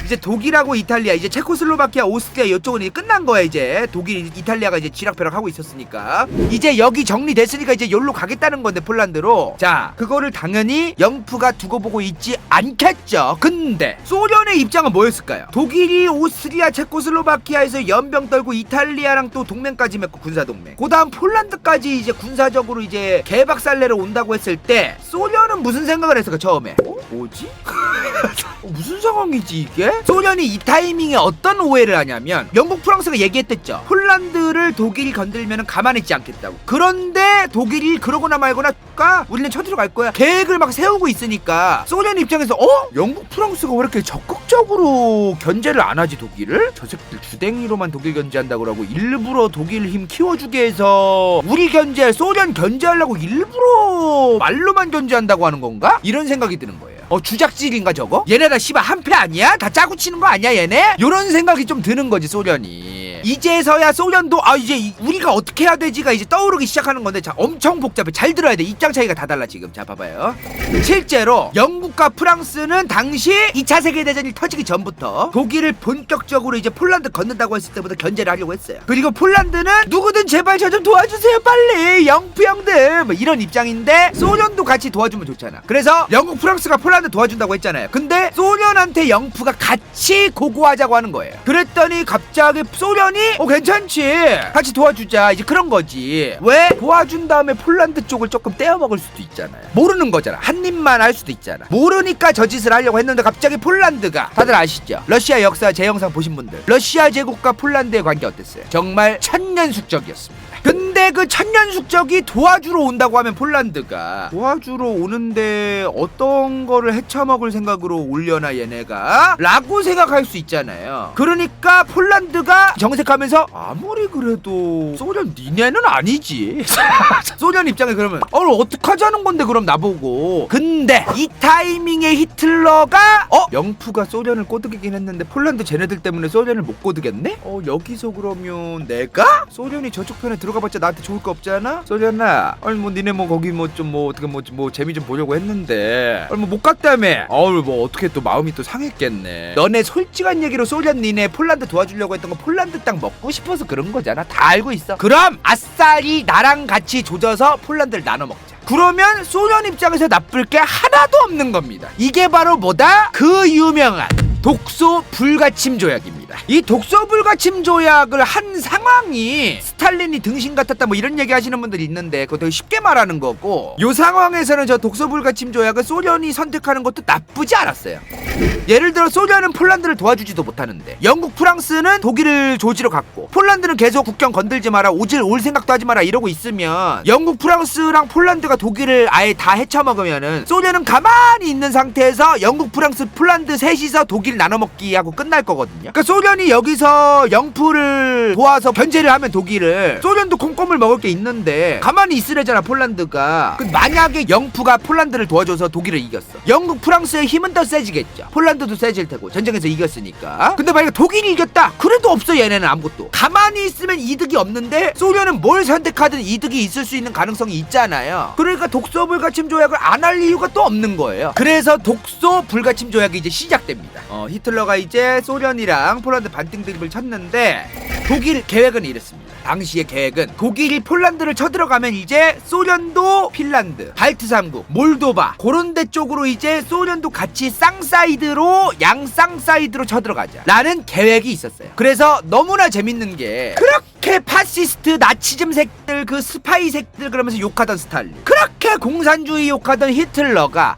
A: 이제 독일하고 이탈리아 이제 체코슬로바키아 오스트리아 이쪽은 이제 끝난 거야. 이제 독일 이탈리아가 이제 쥐락펴락하고 있었으니까 이제 여기 정리됐으니까 이제 여기로 가겠다는 건데 폴란드로. 자 그거를 당연히 영프가 두고 보고 있지 않겠죠. 근데 소련의 입장은 뭐였을까요? 독일이 오스트리아 체코슬로바키아에서 연병 떨고 이탈리아랑 또 동맹까지 맺고 군사동맹 그 다음 폴란드까지 이제 군사적으로 이제 개박살내러 온다고 했을 때 소련은 무슨 생각을 했을까 처음에? 뭐지? 무슨 상황이지 이게? 소련이 이 타이밍에 어떤 오해를 하냐면 영국 프랑스가 얘기했댔죠. 폴란드를 독일이 건들면 가만히 있지 않겠다고. 그런데 독일이 그러거나 말거나 우리는 쳐들어 갈 거야 계획을 막 세우고 있으니까 소련 입장에서 영국 프랑스가 왜 이렇게 적극적으로 견제를 안 하지 독일을? 저 새끼들 주댕이로만 독일 견제한다고 그러고 일부러 독일 힘 키워주게 해서 우리 견제 소련 견제하려고 일부러 말로만 견제한다고 하는 건가? 이런 생각이 드는 거예요. 주작질인가 저거? 얘네 다 씨발 한패 아니야? 다 짜고 치는 거 아니야 얘네? 요런 생각이 좀 드는 거지 소련이. 이제서야 소련도 이제 우리가 어떻게 해야 되지가 이제 떠오르기 시작하는 건데 자 엄청 복잡해. 잘 들어야 돼. 입장 차이가 다 달라 지금. 자 봐봐요. 실제로 영국과 프랑스는 당시 2차 세계대전이 터지기 전부터 독일을 본격적으로 이제 폴란드 건넌다고 했을 때부터 견제를 하려고 했어요. 그리고 폴란드는 누구든 제발 저 좀 도와주세요 빨리 영프 형들 뭐 이런 입장인데 소련도 같이 도와주면 좋잖아. 그래서 영국 프랑스가 폴란드 도와준다고 했잖아요. 근데 소련한테 영프가 같이 고고하자고 하는 거예요. 그랬더니 갑자기 소련이 괜찮지 같이 도와주자 이제 그런 거지. 왜? 도와준 다음에 폴란드 쪽을 조금 떼어먹을 수도 있잖아요. 모르는 거잖아. 한 입만 할 수도 있잖아. 모르니까 저 짓을 하려고 했는데 갑자기 폴란드가 다들 아시죠? 러시아 역사 제 영상 보신 분들 러시아 제국과 폴란드의 관계 어땠어요? 정말 천년숙적이었습니다. 근데 그 천년숙적이 도와주러 온다고 하면 폴란드가 도와주러 오는데 어떤 거를 헤쳐먹을 생각으로 올려나 얘네가 라고 생각할 수 있잖아요. 그러니까 폴란드가 정색하면서 아무리 그래도 소련 니네는 아니지. 소련 입장에 그러면 어떡하자는 건데 그럼 나보고. 근데 이 타이밍에 히틀러가 영프가 소련을 꼬드기긴 했는데 폴란드 쟤네들 때문에 소련을 못 꼬드겠네? 여기서 그러면 내가? 소련이 저쪽 편에 들어가봤자 나한테 좋을 거 없잖아? 소련아 뭐 니네 뭐 거기 뭐 좀 뭐 어떻게 뭐 재미 좀 보려고 했는데 뭐 못 갔다며. 뭐 어떻게 또 마음이 또 상했겠네. 너네 솔직한 얘기로 소련 니네 폴란드 도와주려고 했던 거 폴란드 땅 먹고 싶어서 그런 거잖아. 다 알고 있어. 그럼 아싸리 나랑 같이 조져서 폴란드를 나눠 먹자. 그러면 소련 입장에서 나쁠 게 하나도 없는 겁니다. 이게 바로 뭐다? 그 유명한 독소 불가침 조약입니다. 이 독소 불가침 조약을 한 상황이 스탈린이 등신 같았다 뭐 이런 얘기 하시는 분들이 있는데 그거 되게 쉽게 말하는 거고, 요 상황에서는 저 독소 불가침 조약을 소련이 선택하는 것도 나쁘지 않았어요. 예를 들어 소련은 폴란드를 도와주지도 못하는데 영국 프랑스는 독일을 조지러 갔고, 폴란드는 계속 국경 건들지 마라, 올 생각도 하지 마라 이러고 있으면 영국 프랑스랑 폴란드가 독일을 아예 다 헤쳐먹으면은 소련은 가만히 있는 상태에서 영국 프랑스 폴란드 셋이서 독일 나눠먹기 하고 끝날 거거든요. 그러니까 소련이 여기서 영프를 도와서 견제를 하면 독일을, 소련도 콩고물 먹을 게 있는데 가만히 있으래잖아 폴란드가. 만약에 영프가 폴란드를 도와줘서 독일을 이겼어, 영국 프랑스의 힘은 더 세지겠죠. 폴란드도 세질 테고 전쟁에서 이겼으니까. 근데 만약에 독일이 이겼다 그래도 없어. 얘네는 아무것도. 가만히 있으면 이득이 없는데 소련은 뭘 선택하든 이득이 있을 수 있는 가능성이 있잖아요. 그러니까 독소 불가침 조약을 안 할 이유가 또 없는 거예요. 그래서 독소 불가침 조약이 이제 시작됩니다. 히틀러가 이제 소련이랑 폴란드 반등 드립을 쳤는데, 독일 계획은 이랬습니다. 당시의 계획은 독일이 폴란드를 쳐들어가면 이제 소련도 핀란드, 발트 3국, 몰도바 그런 데 쪽으로 이제 소련도 같이 쌍사이드로, 양쌍사이드로 쳐들어가자 라는 계획이 있었어요. 그래서 너무나 재밌는 게, 그렇게 파시스트 나치즘 색들, 그 스파이 색들 그러면서 욕하던 스탈린, 그렇게 공산주의 욕하던 히틀러가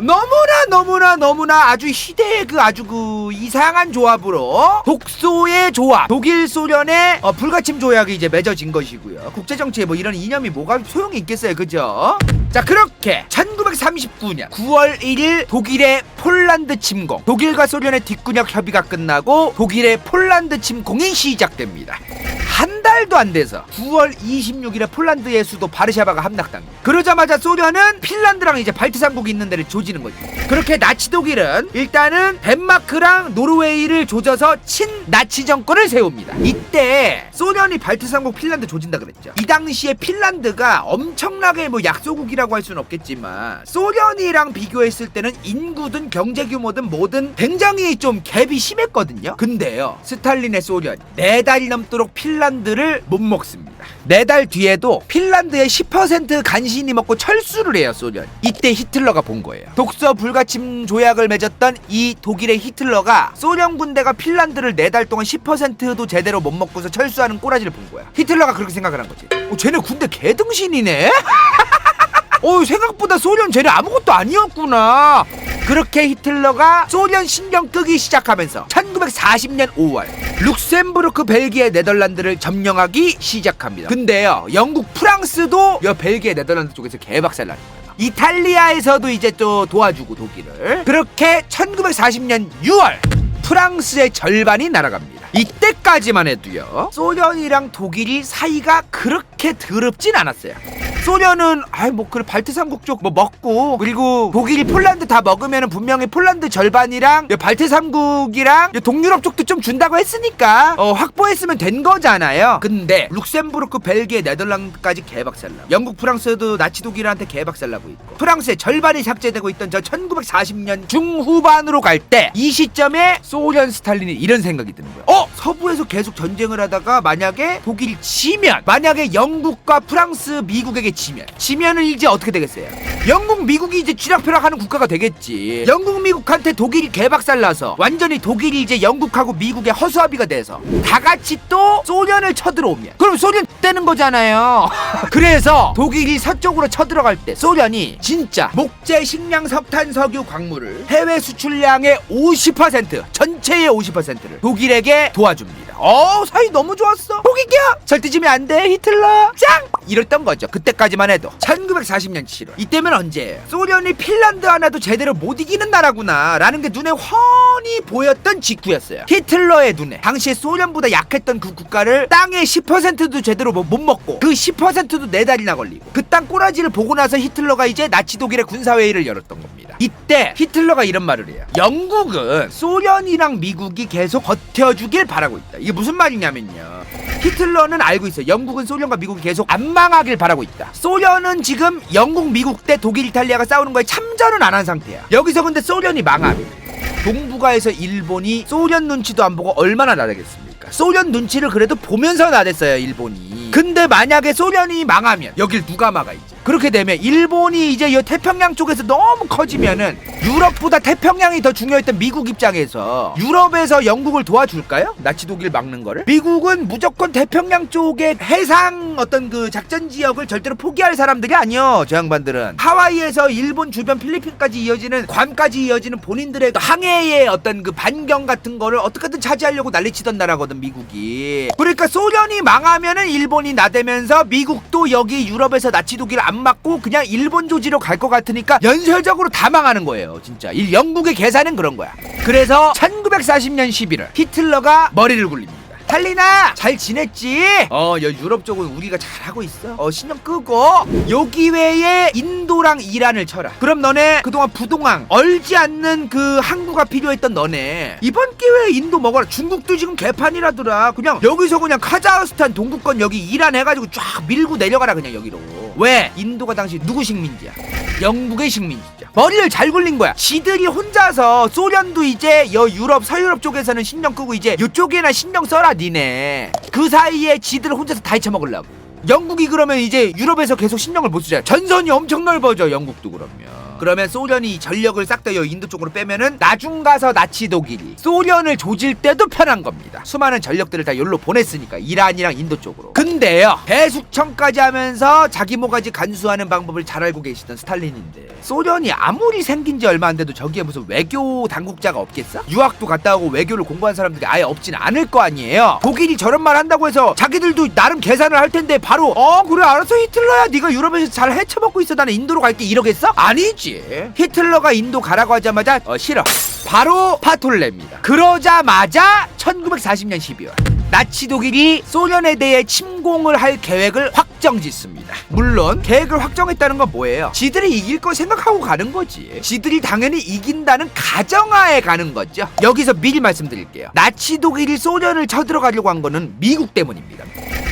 A: 너무나 아주 희대의 아주 이상한 조합으로 독소의 조합, 독일 소련의 불가침 조약이 이제 맺어진 것이고요. 국제정치에 뭐 이런 이념이 뭐가 소용이 있겠어요, 그죠? 자, 그렇게 1939년 9월 1일 독일의 폴란드 침공, 독일과 소련의 뒷구녕 협의가 끝나고 독일의 폴란드 침공이 시작됩니다. 한 달도 안 돼서 9월 26일에 폴란드의 수도 바르샤바가 함락당해요. 그러자마자 소련은 핀란드랑 이제 발트 3국이 있는 데를 조지는 거죠. 그렇게 나치 독일은 일단은 덴마크랑 노르웨이를 조져서 친나치 정권을 세웁니다. 이때 소련이 발트 3국 핀란드 조진다 그랬죠. 이 당시에 핀란드가 엄청나게 뭐 약소국이라고 할 수는 없겠지만 소련이랑 비교했을 때는 인구든 경제 규모든 뭐든 굉장히 좀 갭이 심했거든요. 근데요, 스탈린의 소련 4달이 넘도록 핀란드를 못 먹습니다. 4달 뒤에도 핀란드의 10% 간신히 먹고 철수를 해요, 소련. 이때 히틀러가 본 거예요. 독소 불가침 조약을 맺었던 이 독일의 히틀러가 소련 군대가 핀란드를 4달 동안 10%도 제대로 못 먹고서 철수하는 꼬라지를 본 거야. 히틀러가 그렇게 생각을 한 거지. 쟤네 군대 개등신이네? 생각보다 소련 쟤네 아무것도 아니었구나. 그렇게 히틀러가 소련 신경 끄기 시작하면서 1940년 5월 룩셈부르크, 벨기에, 네덜란드를 점령하기 시작합니다. 근데요, 영국, 프랑스도 벨기에, 네덜란드 쪽에서 개박살 나는 거예요. 이탈리아에서도 이제 또 도와주고 독일을. 그렇게 1940년 6월 프랑스의 절반이 날아갑니다. 이때까지만 해도요, 소련이랑 독일이 사이가 그렇게 더럽진 않았어요. 소련은 그래 발트 3국 쪽 뭐 먹고, 그리고 독일이 폴란드 다 먹으면은 분명히 폴란드 절반이랑 발트 3국이랑 동유럽 쪽도 좀 준다고 했으니까 확보했으면 된 거잖아요. 근데 룩셈부르크, 벨기에, 네덜란드까지 개박살나고, 영국, 프랑스도 나치 독일한테 개박살나고 있고, 프랑스의 절반이 삭제되고 있던 저 1940년 중후반으로 갈 때, 이 시점에 소련 스탈린이 이런 생각이 드는 거예요. 서부에서 계속 전쟁을 하다가 만약에 독일이 지면, 만약에 영국과 프랑스, 미국에게 지면은 이제 어떻게 되겠어요? 영국, 미국이 이제 쥐락펴락하는 국가가 되겠지. 영국, 미국한테 독일이 개박살나서 완전히 독일이 이제 영국하고 미국의 허수아비가 돼서 다 같이 또 소련을 쳐들어오면, 그럼 소련 떼는 거잖아요. 그래서 독일이 서쪽으로 쳐들어갈 때 소련이 진짜 목재, 식량, 석탄, 석유, 광물을 해외 수출량의 50%, 전체의 50%를 독일에게 도와줍니다. 사이 너무 좋았어. 독일이야, 절대 지면 안 돼, 히틀러 짱! 이랬던 거죠. 그때까지만 해도. 1940년 7월 이때면 언제예요? 소련이 핀란드 하나도 제대로 못 이기는 나라구나 라는 게 눈에 훤히 보였던 직후였어요. 히틀러의 눈에 당시에 소련보다 약했던 그 국가를 땅의 10%도 제대로 못 먹고, 그 10%도 4달이나 걸리고, 그 땅 꼬라지를 보고 나서 히틀러가 이제 나치 독일의 군사회의를 열었던 겁니다. 이때 히틀러가 이런 말을 해요. 영국은 소련이랑 미국이 계속 버텨주길 바라고 있다. 이게 무슨 말이냐면요, 히틀러는 알고 있어요. 영국은 소련과 미국이 계속 안 망하길 바라고 있다. 소련은 지금 영국, 미국 대 독일, 이탈리아가 싸우는 거에 참전은 안 한 상태야. 여기서 근데 소련이 망하면 동북아에서 일본이 소련 눈치도 안 보고 얼마나 나대겠습니까? 소련 눈치를 그래도 보면서 나댔어요, 일본이. 근데 만약에 소련이 망하면 여길 누가 막아 이제? 그렇게 되면 일본이 이제 이 태평양 쪽에서 너무 커지면은 유럽보다 태평양이 더 중요했던 미국 입장에서 유럽에서 영국을 도와줄까요? 나치 독일 막는 거를? 미국은 무조건 태평양 쪽의 해상 어떤 그 작전 지역을 절대로 포기할 사람들이 아니요. 저 양반들은 하와이에서 일본 주변 필리핀까지 이어지는 괌까지 이어지는 본인들의 항해의 어떤 그 반경 같은 거를 어떻게든 차지하려고 난리치던 나라거든 미국이. 그러니까 소련이 망하면은 일본이 나대면서 미국도 여기 유럽에서 나치 독일 안 맞고 그냥 일본 조지로 갈 것 같으니까 연쇄적으로 다 망하는 거예요. 진짜 이 영국의 계산은 그런 거야. 그래서 1940년 11월 히틀러가 머리를 굴립니다. 스탈린아 잘 지냈지? 유럽 쪽은 우리가 잘하고 있어. 신경 끄고 요 기회에 인도랑 이란을 쳐라. 그럼 너네 그동안 부동항 얼지 않는 그 항구가 필요했던 너네 이번 기회에 인도 먹어라. 중국도 지금 개판이라더라. 그냥 여기서 그냥 카자흐스탄 동구권 여기 이란 해가지고 쫙 밀고 내려가라 그냥 여기로. 왜? 인도가 당시 누구 식민지야? 영국의 식민지죠. 머리를 잘 굴린 거야. 지들이 혼자서 소련도 이제 유럽 서유럽 쪽에서는 신경 끄고 이제 이쪽에나 신경 써라 니네. 그 사이에 지들 혼자서 다 헤쳐먹으려고. 영국이 그러면 이제 유럽에서 계속 신경을 못 쓰잖아. 전선이 엄청 넓어져 영국도 그러면 소련이 전력을 싹 다 인도 쪽으로 빼면은 나중 가서 나치 독일이 소련을 조질 때도 편한 겁니다. 수많은 전력들을 다 여기로 보냈으니까 이란이랑 인도 쪽으로. 근데요 대숙청까지 하면서 자기 모가지 간수하는 방법을 잘 알고 계시던 스탈린인데 소련이 아무리 생긴 지 얼마 안 돼도 저기에 무슨 외교 당국자가 없겠어? 유학도 갔다 오고 외교를 공부한 사람들이 아예 없진 않을 거 아니에요. 독일이 저런 말 한다고 해서 자기들도 나름 계산을 할 텐데 바로 그래 알았어 히틀러야 네가 유럽에서 잘 헤쳐먹고 있어 나는 인도로 갈게 이러겠어? 아니지. 히틀러가 인도 가라고 하자마자 싫어. 바로 파토를 냅니다. 그러자마자 1940년 12월 나치 독일이 소련에 대해 침공을 할 계획을 확정짓습니다. 물론 계획을 확정했다는 건 뭐예요? 지들이 이길 거 생각하고 가는 거지. 지들이 당연히 이긴다는 가정하에 가는 거죠. 여기서 미리 말씀드릴게요. 나치 독일이 소련을 쳐들어가려고 한 거는 미국 때문입니다.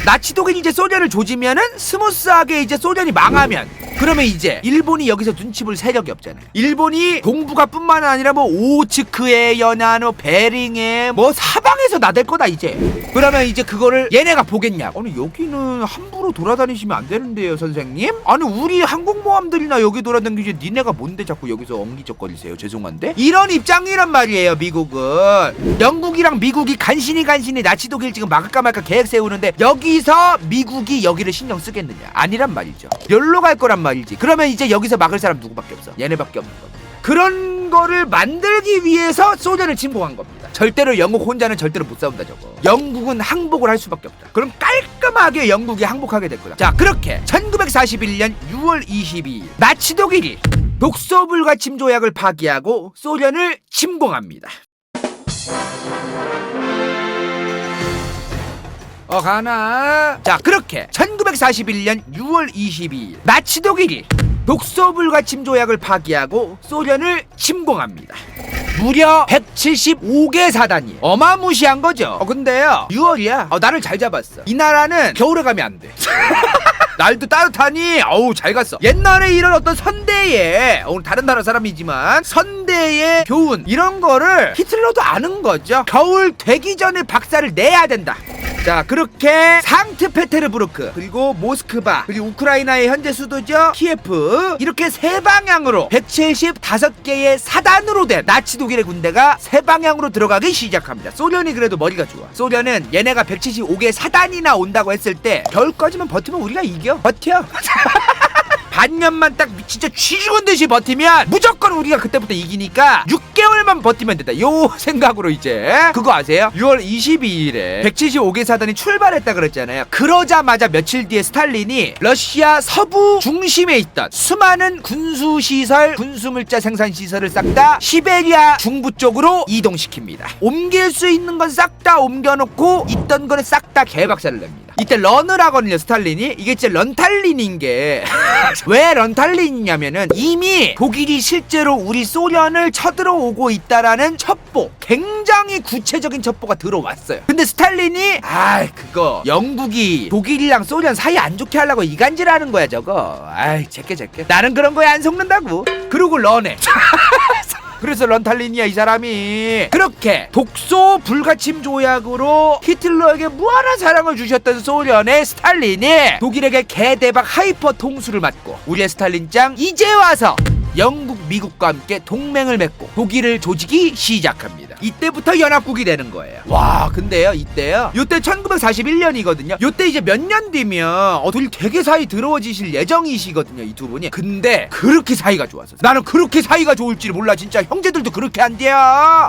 A: 나치 독일이 이제 소련을 조지면은 스무스하게 이제 소련이 망하면 그러면 이제 일본이 여기서 눈치 볼 세력이 없잖아요. 일본이 동북아뿐만 아니라 뭐 오츠크에 연안 베링에 뭐 사방에서 나댈 거다 이제. 그러면 이제 그거를 얘네가 보겠냐고. 아니 여기는 함부로 돌아다니시면 안 되는데요 선생님? 아니 우리 항공모함들이나 여기 돌아다니지 니네가 뭔데 자꾸 여기서 엉기적거리세요. 죄송한데 이런 입장이란 말이에요. 미국은 영국이랑 미국이 간신히 나치 독일 지금 막을까 말까 계획 세우는데 여기서 미국이 여기를 신경 쓰겠느냐? 아니란 말이죠. 열로 갈 거란 말이지. 그러면 이제 여기서 막을 사람 누구밖에 없어? 얘네밖에 없는 겁니다. 그런 거를 만들기 위해서 소련을 침공한 겁니다. 절대로 영국 혼자는 절대로 못 싸운다 저거. 영국은 항복을 할 수밖에 없다. 그럼 깔끔하게 영국이 항복하게 될 거다. 자 그렇게 1941년 6월 22일 나치 독일이 독소불가침 조약을 파기하고 소련을 침공합니다. 가나? 자 그렇게 1941년 6월 22일 나치 독일이 독소불가침 조약을 파기하고 소련을 침공합니다. 무려 175개 사단이 어마무시한 거죠. 근데요 6월이야. 나를 잘 잡았어. 이 나라는 겨울에 가면 안 돼. 날도 따뜻하니 잘 갔어. 옛날에 이런 어떤 선대의 오늘 다른 나라 사람이지만 선대의 교훈 이런 거를 히틀러도 아는 거죠. 겨울 되기 전에 박살을 내야 된다. 자 그렇게 상트페테르부르크 그리고 모스크바 그리고 우크라이나의 현재 수도죠 키예프 이렇게 세 방향으로 175개의 사단으로 된 나치 독일의 군대가 세 방향으로 들어가기 시작합니다. 소련이 그래도 머리가 좋아. 소련은 얘네가 175개 사단이나 온다고 했을 때 겨울까지만 버티면 우리가 이겨. 버텨. 반년만 딱 진짜 쥐 죽은 듯이 버티면 무조건 우리가 그때부터 이기니까 6개월만 버티면 된다. 요 생각으로 이제 그거 아세요? 6월 22일에 175개 사단이 출발했다 그랬잖아요. 그러자마자 며칠 뒤에 스탈린이 러시아 서부 중심에 있던 수많은 군수시설 군수물자 생산시설을 싹 다 시베리아 중부 쪽으로 이동시킵니다. 옮길 수 있는 건 싹 다 옮겨놓고 있던 거는 싹 다 개박살을 냅니다. 이때 런을 하거든요 스탈린이. 이게 진짜 런탈린인 게 왜 런탈린이냐면은 이미 독일이 실제로 우리 소련을 쳐들어오고 있다라는 첩보 굉장히 구체적인 첩보가 들어왔어요. 근데 스탈린이 그거 영국이 독일이랑 소련 사이 안 좋게 하려고 이간질하는 거야 저거. 제게 나는 그런 거에 안 속는다고. 그리고 런해 그래서 런탈린이야 이 사람이. 그렇게 독소 불가침 조약으로 히틀러에게 무한한 사랑을 주셨던 소련의 스탈린이 독일에게 개대박 하이퍼 통수를 맞고 우리의 스탈린 짱 이제 와서 영국, 미국과 함께 동맹을 맺고 독일을 조지기 시작합니다. 이때부터 연합국이 되는 거예요. 와, 근데요, 이때요. 요때 1941년이거든요. 요때 이제 몇 년 뒤면 둘이 되게 사이 더러워지실 예정이시거든요, 이 두 분이. 근데 그렇게 사이가 좋았어. 나는 그렇게 사이가 좋을지 몰라. 진짜 형제들도 그렇게 안 돼요.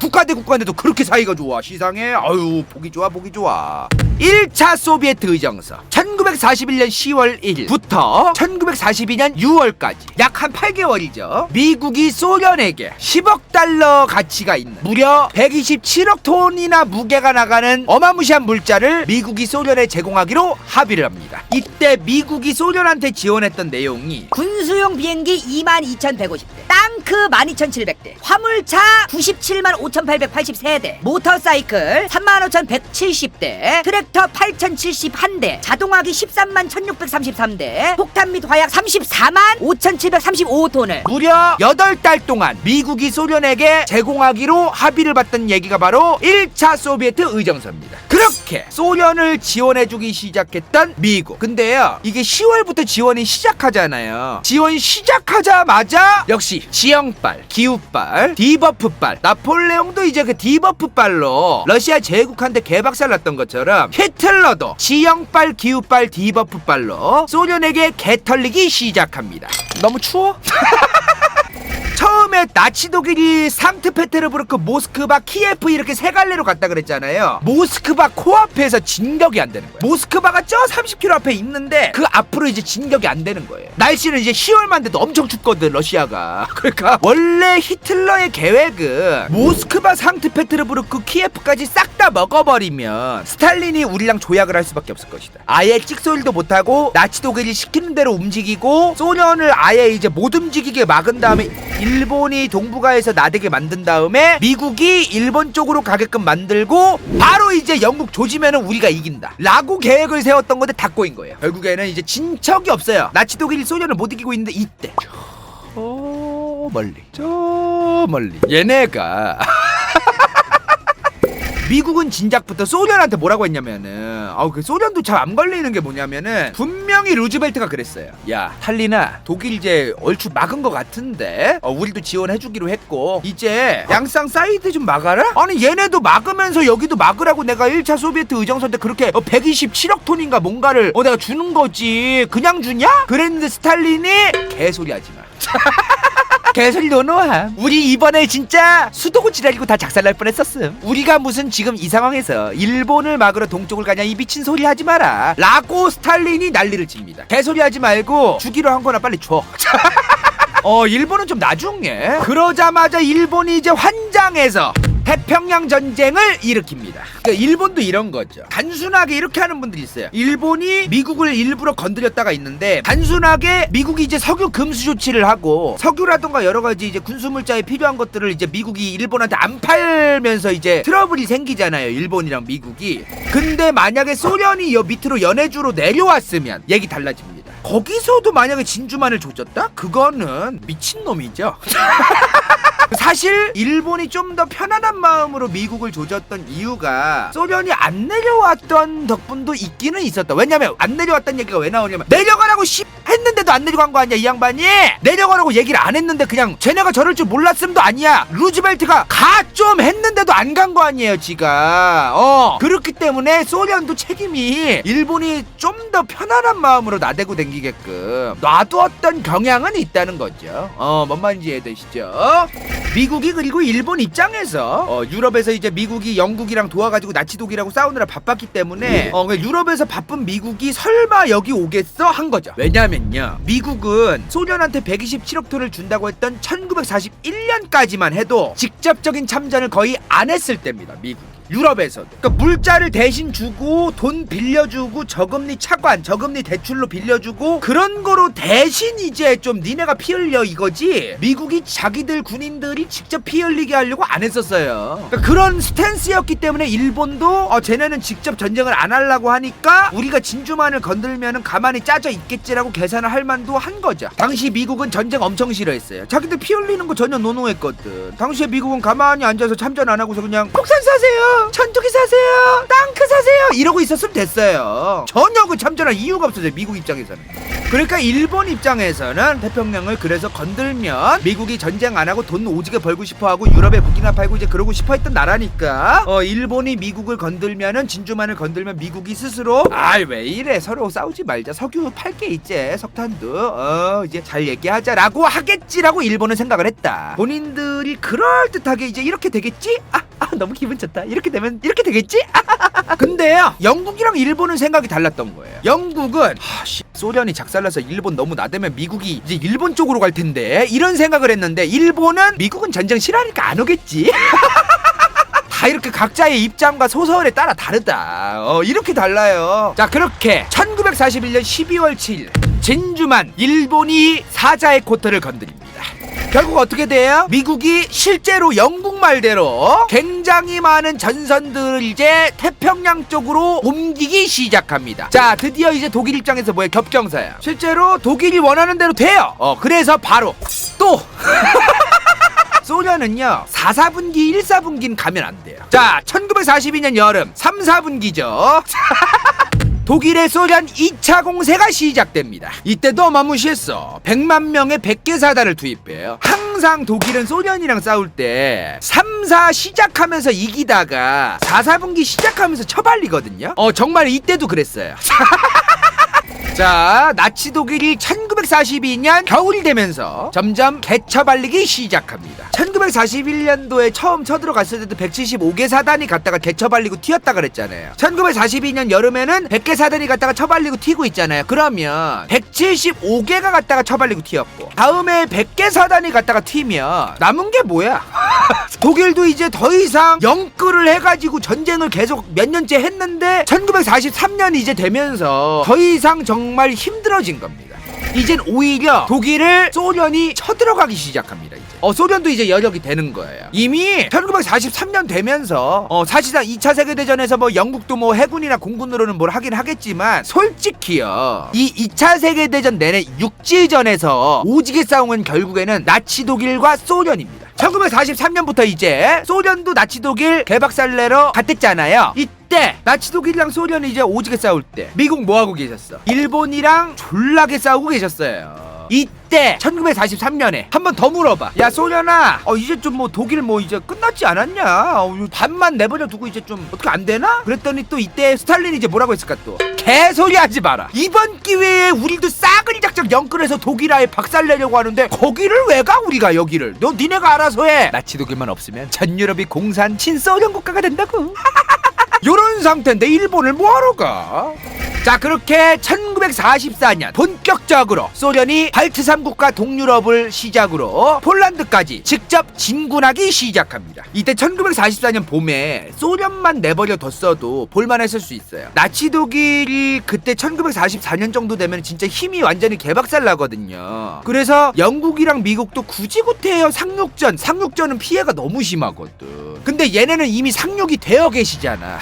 A: 국가 대 국가인데도 그렇게 사이가 좋아. 시상해. 아유, 보기 좋아, 보기 좋아. 1차 소비에트 의정서 1941년 10월 1일부터 1942년 6월까지 약 한 8개월이죠. 미국이 소련에게 10억 달러 가치가 있는 무려 127억 톤이나 무게가 나가는 어마무시한 물자를 미국이 소련에 제공하기로 합의를 합니다. 이때 미국이 소련한테 지원했던 내용이
B: 군수용 비행기 22,150대, 땅크 12,700대, 화물차 97만 5,883대, 모터사이클 35,170대, 트랙터 8,071대, 자동화기 13만 1,633대, 폭탄 및 화약 34만 5,735톤을 무려 8달 동안 미국이 소련에게 제공하기로 합의를 봤던 얘기가 바로 1차 소비에트 의정서입니다. 그렇게 소련을 지원해주기 시작했던 미국. 근데요, 이게 10월부터 지원이 시작하잖아요. 지원 시작하자마자 역시 지형빨, 기후빨, 디버프빨, 나폴레옹도 이제 그 디버프빨로 러시아 제국한테 개박살 났던 것처럼 히틀러도 지형빨, 기후빨, 디버프빨로 소련에게 개털리기 시작합니다. 너무 추워? 처음에 나치 독일이 상트페테르부르크, 모스크바, 키예프 이렇게 세 갈래로 갔다 그랬잖아요. 모스크바 코앞에서 진격이 안 되는 거예요. 모스크바가 저 30km 앞에 있는데 그 앞으로 이제 진격이 안 되는 거예요. 날씨는 이제 10월만 돼도 엄청 춥거든, 러시아가. 그러니까 원래 히틀러의 계획은 모스크바, 상트페테르부르크, 키예프까지 싹 다 먹어버리면 스탈린이 우리랑 조약을 할 수밖에 없을 것이다. 아예 찍소리도 못하고 나치 독일이 시키는 대로 움직이고 소련을 아예 이제 못 움직이게 막은 다음에 일본이 동북아에서 나대게 만든 다음에 미국이 일본 쪽으로 가게끔 만들고 바로 이제 영국 조지면은 우리가 이긴다 라고 계획을 세웠던 건데 다 꼬인 거예요. 결국에는 이제 진척이 없어요. 나치 독일이 소련을 못 이기고 있는데 이때 저 멀리 얘네가 미국은 진작부터 소련한테 뭐라고 했냐면은 그 소련도 잘 안 걸리는 게 뭐냐면은 분명히 루즈벨트가 그랬어요. 야, 탈리나 독일 이제 얼추 막은 것 같은데 우리도 지원해주기로 했고 이제 양쌍 사이드 좀 막아라? 아니 얘네도 막으면서 여기도 막으라고 내가 1차 소비에트 의정서 때 그렇게 127억 톤인가 뭔가를 내가 주는 거지 그냥 주냐? 그랬는데 스탈린이 개소리 하지마. 개소리 노노함. 우리 이번에 진짜 수도고 지랄이고 다 작살날 뻔했었음. 우리가 무슨 지금 이 상황에서 일본을 막으러 동쪽을 가냐 이 미친 소리 하지 마라 라고 스탈린이 난리를 칩니다. 개소리 하지 말고 주기로 한 거나 빨리 줘. 일본은 좀 나중에. 그러자마자 일본이 이제 환장해서 태평양 전쟁을 일으킵니다. 그러니까 일본도 이런 거죠. 단순하게 이렇게 하는 분들이 있어요. 일본이 미국을 일부러 건드렸다가 있는데 단순하게 미국이 이제 석유 금수 조치를 하고 석유라던가 여러 가지 이제 군수물자에 필요한 것들을 이제 미국이 일본한테 안 팔면서 이제 트러블이 생기잖아요. 일본이랑 미국이. 근데 만약에 소련이 밑으로 연해주로 내려왔으면 얘기 달라집니다. 거기서도 만약에 진주만을 조졌다? 그거는 미친놈이죠. 사실 일본이 좀 더 편안한 마음으로 미국을 조졌던 이유가 소련이 안 내려왔던 덕분도 있기는 있었다. 왜냐면 안 내려왔다는 얘기가 왜 나오냐면 내려가라고 했는데도 안 내려간 거 아니야 이 양반이. 내려가라고 얘기를 안 했는데 그냥 쟤네가 저럴 줄 몰랐음도 아니야. 루즈벨트가 가 좀 했는데도 안 간 거 아니에요 지가. 그렇기 때문에 소련도 책임이 일본이 좀 더 편안한 마음으로 나대고 댕기게끔 놔두었던 경향은 있다는 거죠. 뭔 말인지 이해되시죠? 미국이 그리고 일본 입장에서 유럽에서 이제 미국이 영국이랑 도와가지고 나치 독일하고 싸우느라 바빴기 때문에 유럽에서 바쁜 미국이 설마 여기 오겠어? 한 거죠. 왜냐면요, 미국은 소련한테 127억 톤을 준다고 했던 1941년까지만 해도 직접적인 참전을 거의 안 했을 때입니다. 미국이. 유럽에서. 그러니까 물자를 대신 주고 돈 빌려주고 저금리 차관, 저금리 대출로 빌려주고 그런 거로 대신 이제 좀 니네가 피 흘려 이거지. 미국이 자기들 군인들이 직접 피 흘리게 하려고 안 했었어요. 그러니까 그런 스탠스였기 때문에 일본도 쟤네는 직접 전쟁을 안 하려고 하니까 우리가 진주만을 건들면은 가만히 짜져 있겠지라고 계산을 할 만도 한 거죠. 당시 미국은 전쟁 엄청 싫어했어요. 자기들 피 흘리는 거 전혀 노노했거든. 당시에 미국은 가만히 앉아서 참전 안 하고서 그냥 폭탄 사세요, 전투기 사세요, 땅크 사세요 이러고 있었으면 됐어요. 전혀 그 참전할 이유가 없었어요, 미국 입장에서는. 그러니까 일본 입장에서는 태평양을 그래서 건들면 미국이 전쟁 안 하고 돈 오지게 벌고 싶어하고 유럽에 무기나 팔고 이제 그러고 싶어했던 나라니까 일본이 미국을 건들면은 진주만을 건들면 미국이 스스로 왜 이래 서로 싸우지 말자, 석유 팔게 이제 석탄도 이제 잘 얘기하자라고 하겠지라고 일본은 생각을 했다. 본인들이 그럴듯하게 이제 이렇게 되겠지? 너무 기분 좋다. 이렇게 되면 이렇게 되겠지? 근데요, 영국이랑 일본은 생각이 달랐던 거예요. 영국은 소련이 작살나서 일본 너무 나대면 미국이 이제 일본 쪽으로 갈 텐데 이런 생각을 했는데, 일본은 미국은 전쟁 싫어하니까 안 오겠지. 다 이렇게 각자의 입장과 소설에 따라 다르다. 이렇게 달라요. 자, 그렇게 1941년 12월 7일 진주만 일본이 사자의 코터를 건드립니다. 결국 어떻게 돼요? 미국이 실제로 영국 말대로 굉장히 많은 전선들을 이제 태평양 쪽으로 옮기기 시작합니다. 자, 드디어 이제 독일 입장에서 뭐예요? 겹경사야. 실제로 독일이 원하는 대로 돼요. 그래서 바로 또 소련은요 4, 4분기 1, 4분기는 가면 안 돼요. 자, 1942년 여름 3, 4분기죠. 독일의 소련 2차 공세가 시작됩니다. 이때도 어마무시했어. 100만 명의 100개 사단을 투입해요. 항상 독일은 소련이랑 싸울 때 3, 4 시작하면서 이기다가 4, 4분기 시작하면서 처발리거든요. 정말 이때도 그랬어요. 자, 나치 독일이 1942년 겨울이 되면서 점점 개처발리기 시작합니다. 1941년도에 처음 쳐들어갔을 때도 175개 사단이 갔다가 개처발리고 튀었다 그랬잖아요. 1942년 여름에는 100개 사단이 갔다가 처발리고 튀고 있잖아요. 그러면 175개가 갔다가 처발리고 튀었고, 다음에 100개 사단이 갔다가 튀면 남은 게 뭐야? 독일도 이제 더 이상 영끌을 해가지고 전쟁을 계속 몇 년째 했는데 1943년이 이제 되면서 더 이상 정말 힘들어진 겁니다. 이젠 오히려 독일을 소련이 쳐들어가기 시작합니다. 이제 소련도 이제 여력이 되는 거예요. 이미 1943년 되면서 사실상 2차 세계대전에서 뭐 영국도 뭐 해군이나 공군으로는 뭘 하긴 하겠지만, 솔직히요 이 2차 세계대전 내내 육지전에서 오지게 싸운 결국에는 나치 독일과 소련입니다. 1943년부터 이제 소련도 나치 독일 개박살내러 갔댔잖아요. 이때 나치 독일이랑 소련이 이제 오지게 싸울 때 미국 뭐하고 계셨어? 일본이랑 졸라게 싸우고 계셨어요. 이때 1943년에 한 번 더 물어봐. 야 소련아, 이제 좀 뭐 독일 뭐 이제 끝났지 않았냐? 반만 내버려 두고 이제 좀 어떻게 안 되나? 그랬더니 또 이때 스탈린이 이제 뭐라고 했을까? 또 개소리 하지 마라. 이번 기회에 우리도 싸그리 작작 영끌해서 독일아에 박살내려고 하는데 거기를 왜 가? 우리가 여기를 니네가 알아서 해. 나치 독일만 없으면 전 유럽이 공산 친소련 국가가 된다고. 요런 상태인데 일본을 뭐하러 가? 자, 그렇게 1944년 본격적으로 소련이 발트 3국가 동유럽을 시작으로 폴란드까지 직접 진군하기 시작합니다. 이때 1944년 봄에 소련만 내버려 뒀어도 볼만했을 수 있어요. 나치 독일이 그때 1944년 정도 되면 진짜 힘이 완전히 개박살 나거든요. 그래서 영국이랑 미국도 굳이 구태여 상륙전은 피해가 너무 심하거든. 근데 얘네는 이미 상륙이 되어 계시잖아.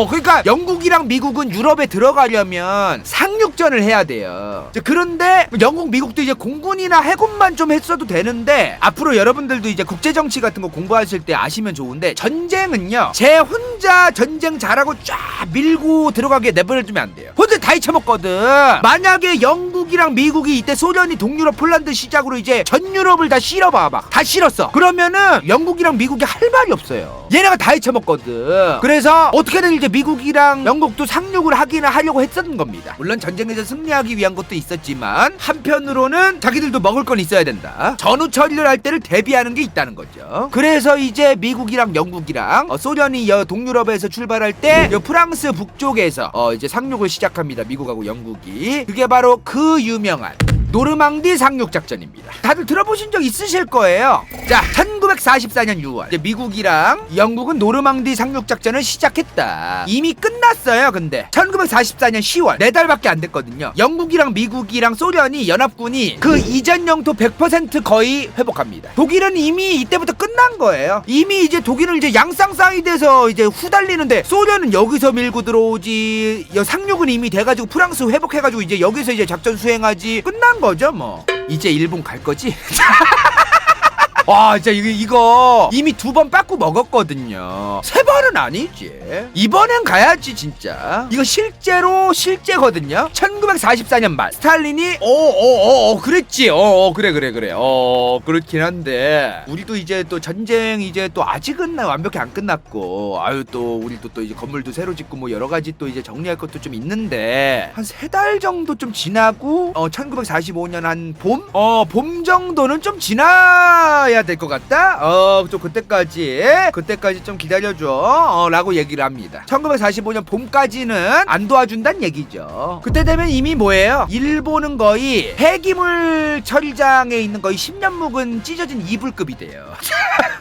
B: 그러니까 영국이랑 미국은 유럽에 들어가려면 상륙전을 해야 돼요. 그런데 영국, 미국도 이제 공군이나 해군만 좀 했어도 되는데, 앞으로 여러분들도 이제 국제정치 같은 거 공부하실 때 아시면 좋은데, 전쟁은요 제 혼자 전쟁 잘하고 쫙 밀고 들어가게 내버려두면 안 돼요. 혼자 다 잊혀먹거든. 만약에 영국이랑 미국이 이때 소련이 동유럽 폴란드 시작으로 이제 전 유럽을 다 실어봐. 막 다 실었어. 그러면은 영국이랑 미국이 할 말이 없어요. 얘네가 다 잊혀먹거든. 그래서 어떻게든 이제 미국이랑 영국도 상륙을 하려고 했었던 겁니다. 물론 전쟁에서 승리하기 위한 것도 있었지만, 한편으로는 자기들도 먹을 건 있어야 된다. 전후 처리를 할 때를 대비하는 게 있다는 거죠. 그래서 이제 미국이랑 영국이랑 소련이 동유럽에서 출발할 때 프랑스 북쪽에서 이제 상륙을 시작합니다. 미국하고 영국이. 그게 바로 그 유명한
A: 노르망디 상륙작전입니다. 다들 들어보신 적 있으실 거예요. 자, 1944년 6월 이제 미국이랑 영국은 노르망디 상륙작전을 시작했다. 이미 끝났어요. 근데 1944년 10월 4달밖에 안 됐거든요. 영국이랑 미국이랑 소련이 연합군이 그 이전 영토 100% 거의 회복합니다. 독일은 이미 이때부터 끝난 거예요. 이미 이제 독일은 이제 양상 사이드에서 이제 후달리는데 소련은 여기서 밀고 들어오지, 상륙은 이미 돼가지고 프랑스 회복해가지고 이제 여기서 이제 작전 수행하지. 끝난 거죠 뭐. 이제 일본 갈 거지? 와, 진짜 이거 이미 2번 빠꾸 먹었거든요. 3번은 아니지. 이번엔 가야지 진짜. 이거 실제거든요. 1944년 말 스탈린이 그랬지. 그래. 그렇긴 한데 우리도 이제 또 전쟁 이제 또 아직은 완벽히 안 끝났고, 아유 또 우리도 또 이제 건물도 새로 짓고 뭐 여러 가지 또 이제 정리할 것도 좀 있는데 한 3달 정도 좀 지나고 1945년 한 봄 정도는 좀 지나야 될 것 같다. 또 그때까지 좀 기다려줘. 라고 얘기를 합니다. 1945년 봄까지는 안 도와준다는 얘기죠. 그때 되면 이미 뭐예요? 일본은 거의 폐기물 처리장에 있는 거의 10년 묵은 찢어진 이불급이 돼요.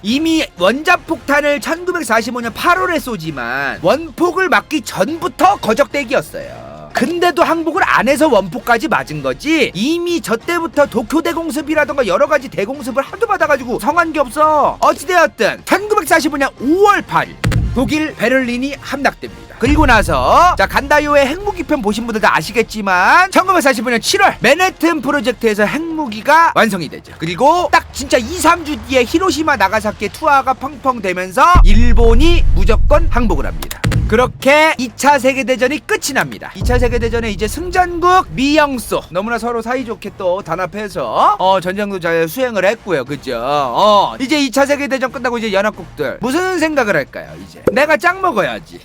A: 이미 원자폭탄을 1945년 8월에 쏘지만 원폭을 맞기 전부터 거적대기였어요. 근데도 항복을 안 해서 원폭까지 맞은 거지. 이미 저 때부터 도쿄 대공습이라던가 여러 가지 대공습을 하도 받아가지고 성한 게 없어. 어찌되었든 1945년 5월 8일 독일 베를린이 함락됩니다. 그리고 나서 자, 간다요의 핵무기 편 보신 분들 다 아시겠지만 1945년 7월 맨해튼 프로젝트에서 핵무기가 완성이 되죠. 그리고 딱 진짜 2-3주 뒤에 히로시마 나가사키 투하가 펑펑 되면서 일본이 무조건 항복을 합니다. 그렇게 2차 세계대전이 끝이 납니다. 2차 세계대전에 이제 승전국 미영소 너무나 서로 사이좋게 또 단합해서 전쟁도 잘 수행을 했고요. 그죠? 이제 2차 세계대전 끝나고 이제 연합국들 무슨 생각을 할까요? 이제 내가 짱 먹어야지.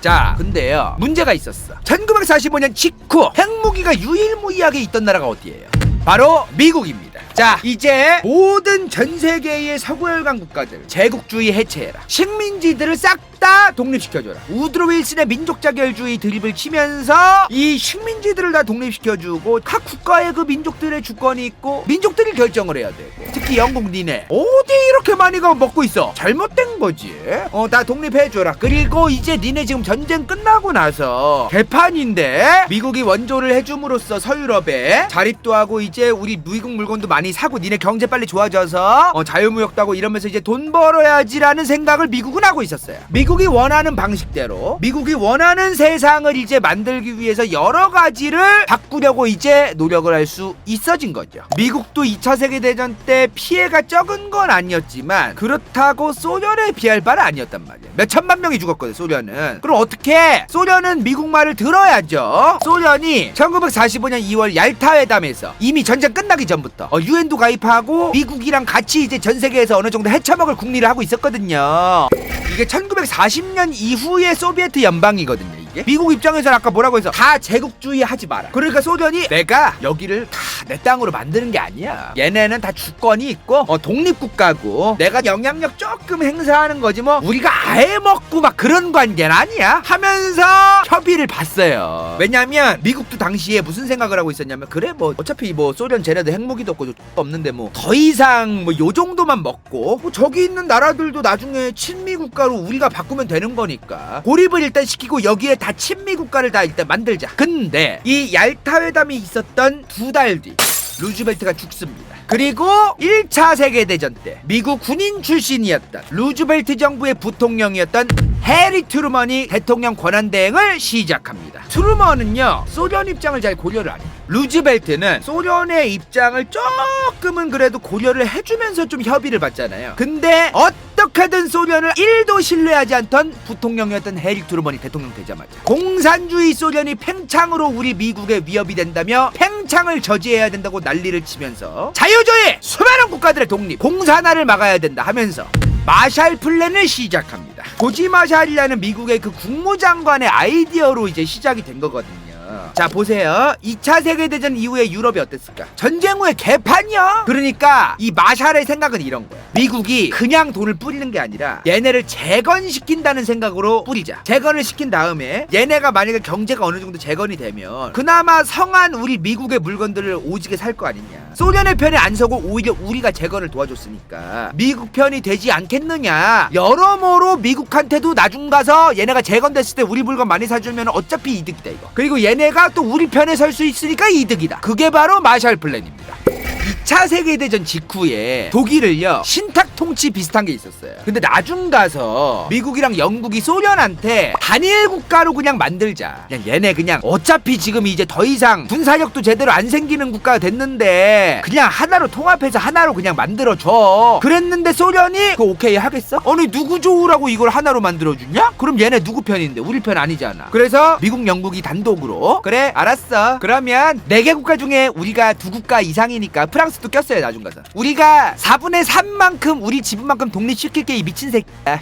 A: 자, 근데요 문제가 있었어. 1945년 직후 핵무기가 유일무이하게 있던 나라가 어디예요? 바로 미국입니다. 자, 이제 모든 전 세계의 서구열강 국가들 제국주의 해체해라. 식민지들을 싹 다 독립시켜줘라. 우드로 윌슨의 민족자결주의 드립을 치면서 이 식민지들을 다 독립시켜주고 각 국가의 그 민족들의 주권이 있고 민족들이 결정을 해야 되고, 특히 영국 니네 어디 이렇게 많이 가 먹고 있어? 잘못된 거지. 다 독립해줘라. 그리고 이제 니네 지금 전쟁 끝나고 나서 개판인데 미국이 원조를 해줌으로써 서유럽에 자립도 하고 이제 우리 미국 물건도 많이 사고 니네 경제 빨리 좋아져서 자유무역도 하고 이러면서 이제 돈 벌어야지라는 생각을 미국은 하고 있었어요. 미국이 원하는 방식대로 미국이 원하는 세상을 이제 만들기 위해서 여러 가지를 바꾸려고 이제 노력을 할 수 있어진 거죠. 미국도 2차 세계대전 때 피해가 적은 건 아니었지만 그렇다고 소련에 비할 바는 아니었단 말이에요. 몇 천만 명이 죽었거든 소련은. 그럼 어떻게? 소련은 미국 말을 들어야죠. 소련이 1945년 2월 얄타 회담에서 이미 전쟁 끝나기 전부터 유엔도 가입하고 미국이랑 같이 이제 전 세계에서 어느 정도 헤쳐먹을 국리를 하고 있었거든요. 이게 1940년 이후의 소비에트 연방이거든요. 이게 미국 입장에서는 아까 뭐라고 해서 다 제국주의 하지 마라. 그러니까 소련이 내가 여기를 다 내 땅으로 만드는 게 아니야. 얘네는 다 주권이 있고 독립국가고 내가 영향력 조금 행사하는 거지 뭐 우리가 아예 먹고 막 그런 관계는 아니야 하면서 협의를 봤어요. 왜냐면 미국도 당시에 무슨 생각을 하고 있었냐면 그래 뭐 어차피 뭐 소련 쟤네들 핵무기도 없고 없는데 뭐 더 이상 뭐 요 정도만 먹고 뭐 저기 있는 나라들도 나중에 친미 국가로 우리가 바꾸면 되는 거니까 고립을 일단 시키고 여기에 다 친미 국가를 다 일단 만들자. 근데 이 얄타 회담이 있었던 2달 뒤 루즈벨트가 죽습니다. 그리고 1차 세계대전 때 미국 군인 출신이었던 루즈벨트 정부의 부통령이었던 해리 트루먼이 대통령 권한대행을 시작합니다. 트루먼은요 소련 입장을 잘 고려를 안 해요. 루즈벨트는 소련의 입장을 조금은 그래도 고려를 해주면서 좀 협의를 받잖아요. 근데 어떻게든 소련을 1도 신뢰하지 않던 부통령이었던 해리 트루먼이 대통령 되자마자 공산주의 소련이 팽창으로 우리 미국에 위협이 된다며 팽창을 저지해야 된다고 난리를 치면서 자유주의 수많은 국가들의 독립 공산화를 막아야 된다 하면서 마샬 플랜을 시작합니다. 고지 마샬이라는 미국의 그 국무장관의 아이디어로 이제 시작이 된 거거든요.
B: 자 보세요. 2차 세계대전 이후에 유럽이 어땠을까? 전쟁 후에 개판이야. 그러니까 이 마샬의 생각은 이런 거야. 미국이 그냥 돈을 뿌리는 게 아니라 얘네를 재건시킨다는 생각으로 뿌리자. 재건을 시킨 다음에 얘네가 만약에 경제가 어느 정도 재건이 되면 그나마 성한 우리 미국의 물건들을 오지게 살 거 아니냐. 소련의 편에 안 서고 오히려 우리가 재건을 도와줬으니까 미국 편이 되지 않겠느냐. 여러모로 미국한테도 나중 가서 얘네가 재건됐을 때 우리 물건 많이 사주면 어차피 이득이다 이거. 그리고 얘네가 또 우리 편에 설 수 있으니까 이득이다. 그게 바로 마샬 플랜입니다. 2차 세계대전 직후에 독일을요 신탁 통치 비슷한 게 있었어요. 근데 나중 가서 미국이랑 영국이 소련한테 단일 국가로 그냥 만들자. 그냥 얘네 그냥 어차피 지금 이제 더 이상 군사력도 제대로 안 생기는 국가가 됐는데 그냥 하나로 통합해서 하나로 그냥 만들어줘. 그랬는데 소련이 그거 오케이 하겠어? 아니 누구 좋으라고 이걸 하나로 만들어주냐? 그럼 얘네 누구 편인데 우리 편 아니잖아. 그래서 미국 영국이 단독으로 그래 알았어. 그러면 4개 국가 중에 우리가 2국가 이상이니까 프랑스도 꼈어요. 나중 가서 우리가 4분의 3만큼 우리 지분만큼 독립시킬게 이 미친 새끼야.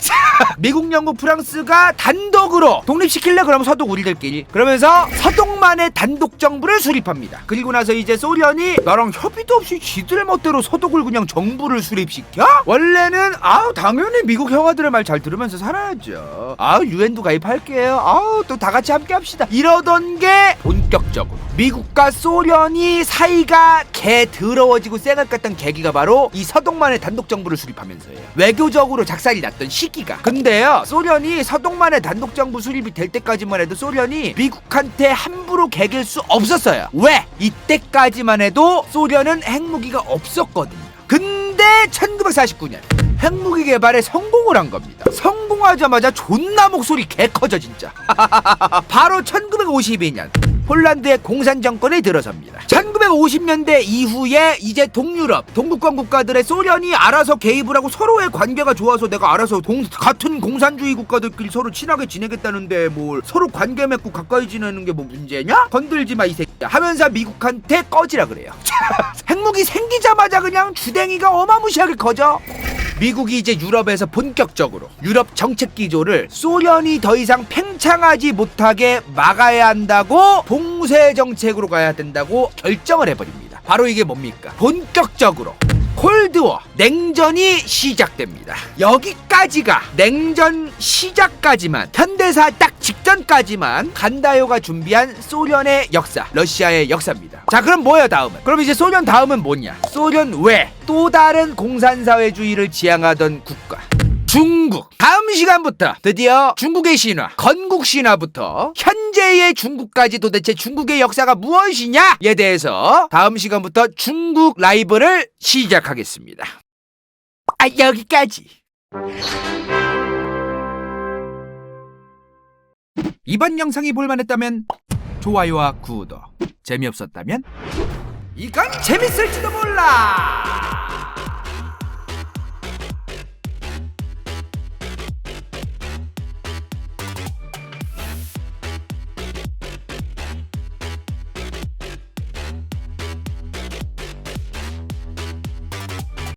B: 미국 영국 프랑스가 단독으로 독립시킬래? 그러면 서독 우리들끼리 그러면서 서독만의 단독 정부를 수립합니다. 그리고 나서 이제 소련이 나랑 협의도 없이 지들 멋대로 서독을 그냥 정부를 수립시켜? 원래는 당연히 미국 형아들의 말 잘 들으면서 살아야죠. 유엔도 가입할게요. 또 다 같이 함께 합시다. 이러던 게 본격적으로 미국과 소련이 사이가 개 더러워지고 쌩을 깠던 계기가 바로 이 서독만의 단독 정부를 수립하면서예요. 외교적으로 작살이 났던 시기가. 근데요 소련이 서독만의 단독 정부 수립이 될 때까지만 해도 소련이 미국한테 함부로 개길 수 없었어요. 왜? 이때까지만 해도 소련은 핵무기가 없었거든요. 근데 1949년 핵무기 개발에 성공을 한 겁니다. 성공하자마자 존나 목소리 개 커져 진짜. 바로 1952년 폴란드의 공산 정권이 들어섭니다. 1950년대 이후에 이제 동유럽, 동북권 국가들의 소련이 알아서 개입을 하고 서로의 관계가 좋아서 내가 알아서 같은 공산주의 국가들끼리 서로 친하게 지내겠다는데 뭘 서로 관계 맺고 가까이 지내는 게 뭐 문제냐? 건들지 마 이 새끼야 하면서 미국한테 꺼지라 그래요. 핵무기 생기자마자 그냥 주댕이가 어마무시하게 커져. 미국이 이제 유럽에서 본격적으로 유럽 정책 기조를 소련이 더 이상 팽창하지 못하게 막아야 한다고 봉쇄 정책으로 가야 된다고 결정을 해버립니다. 바로 이게 뭡니까? 본격적으로 콜드워, 냉전이 시작됩니다. 여기까지가 냉전 시작까지만, 현대사 딱 직전까지만 간다요가 준비한 소련의 역사, 러시아의 역사입니다. 자, 그럼 뭐예요 다음은? 그럼 이제 소련 다음은 뭐냐? 소련 외 또 다른 공산사회주의를 지향하던 국가, 중국. 다음 시간부터 드디어 중국의 신화, 건국 신화부터 현재의 중국까지 도대체 중국의 역사가 무엇이냐에 대해서 다음 시간부터 중국 라이브를 시작하겠습니다. 여기까지. 이번 영상이 볼만했다면 좋아요와 구독, 재미없었다면 이건 재밌을지도 몰라.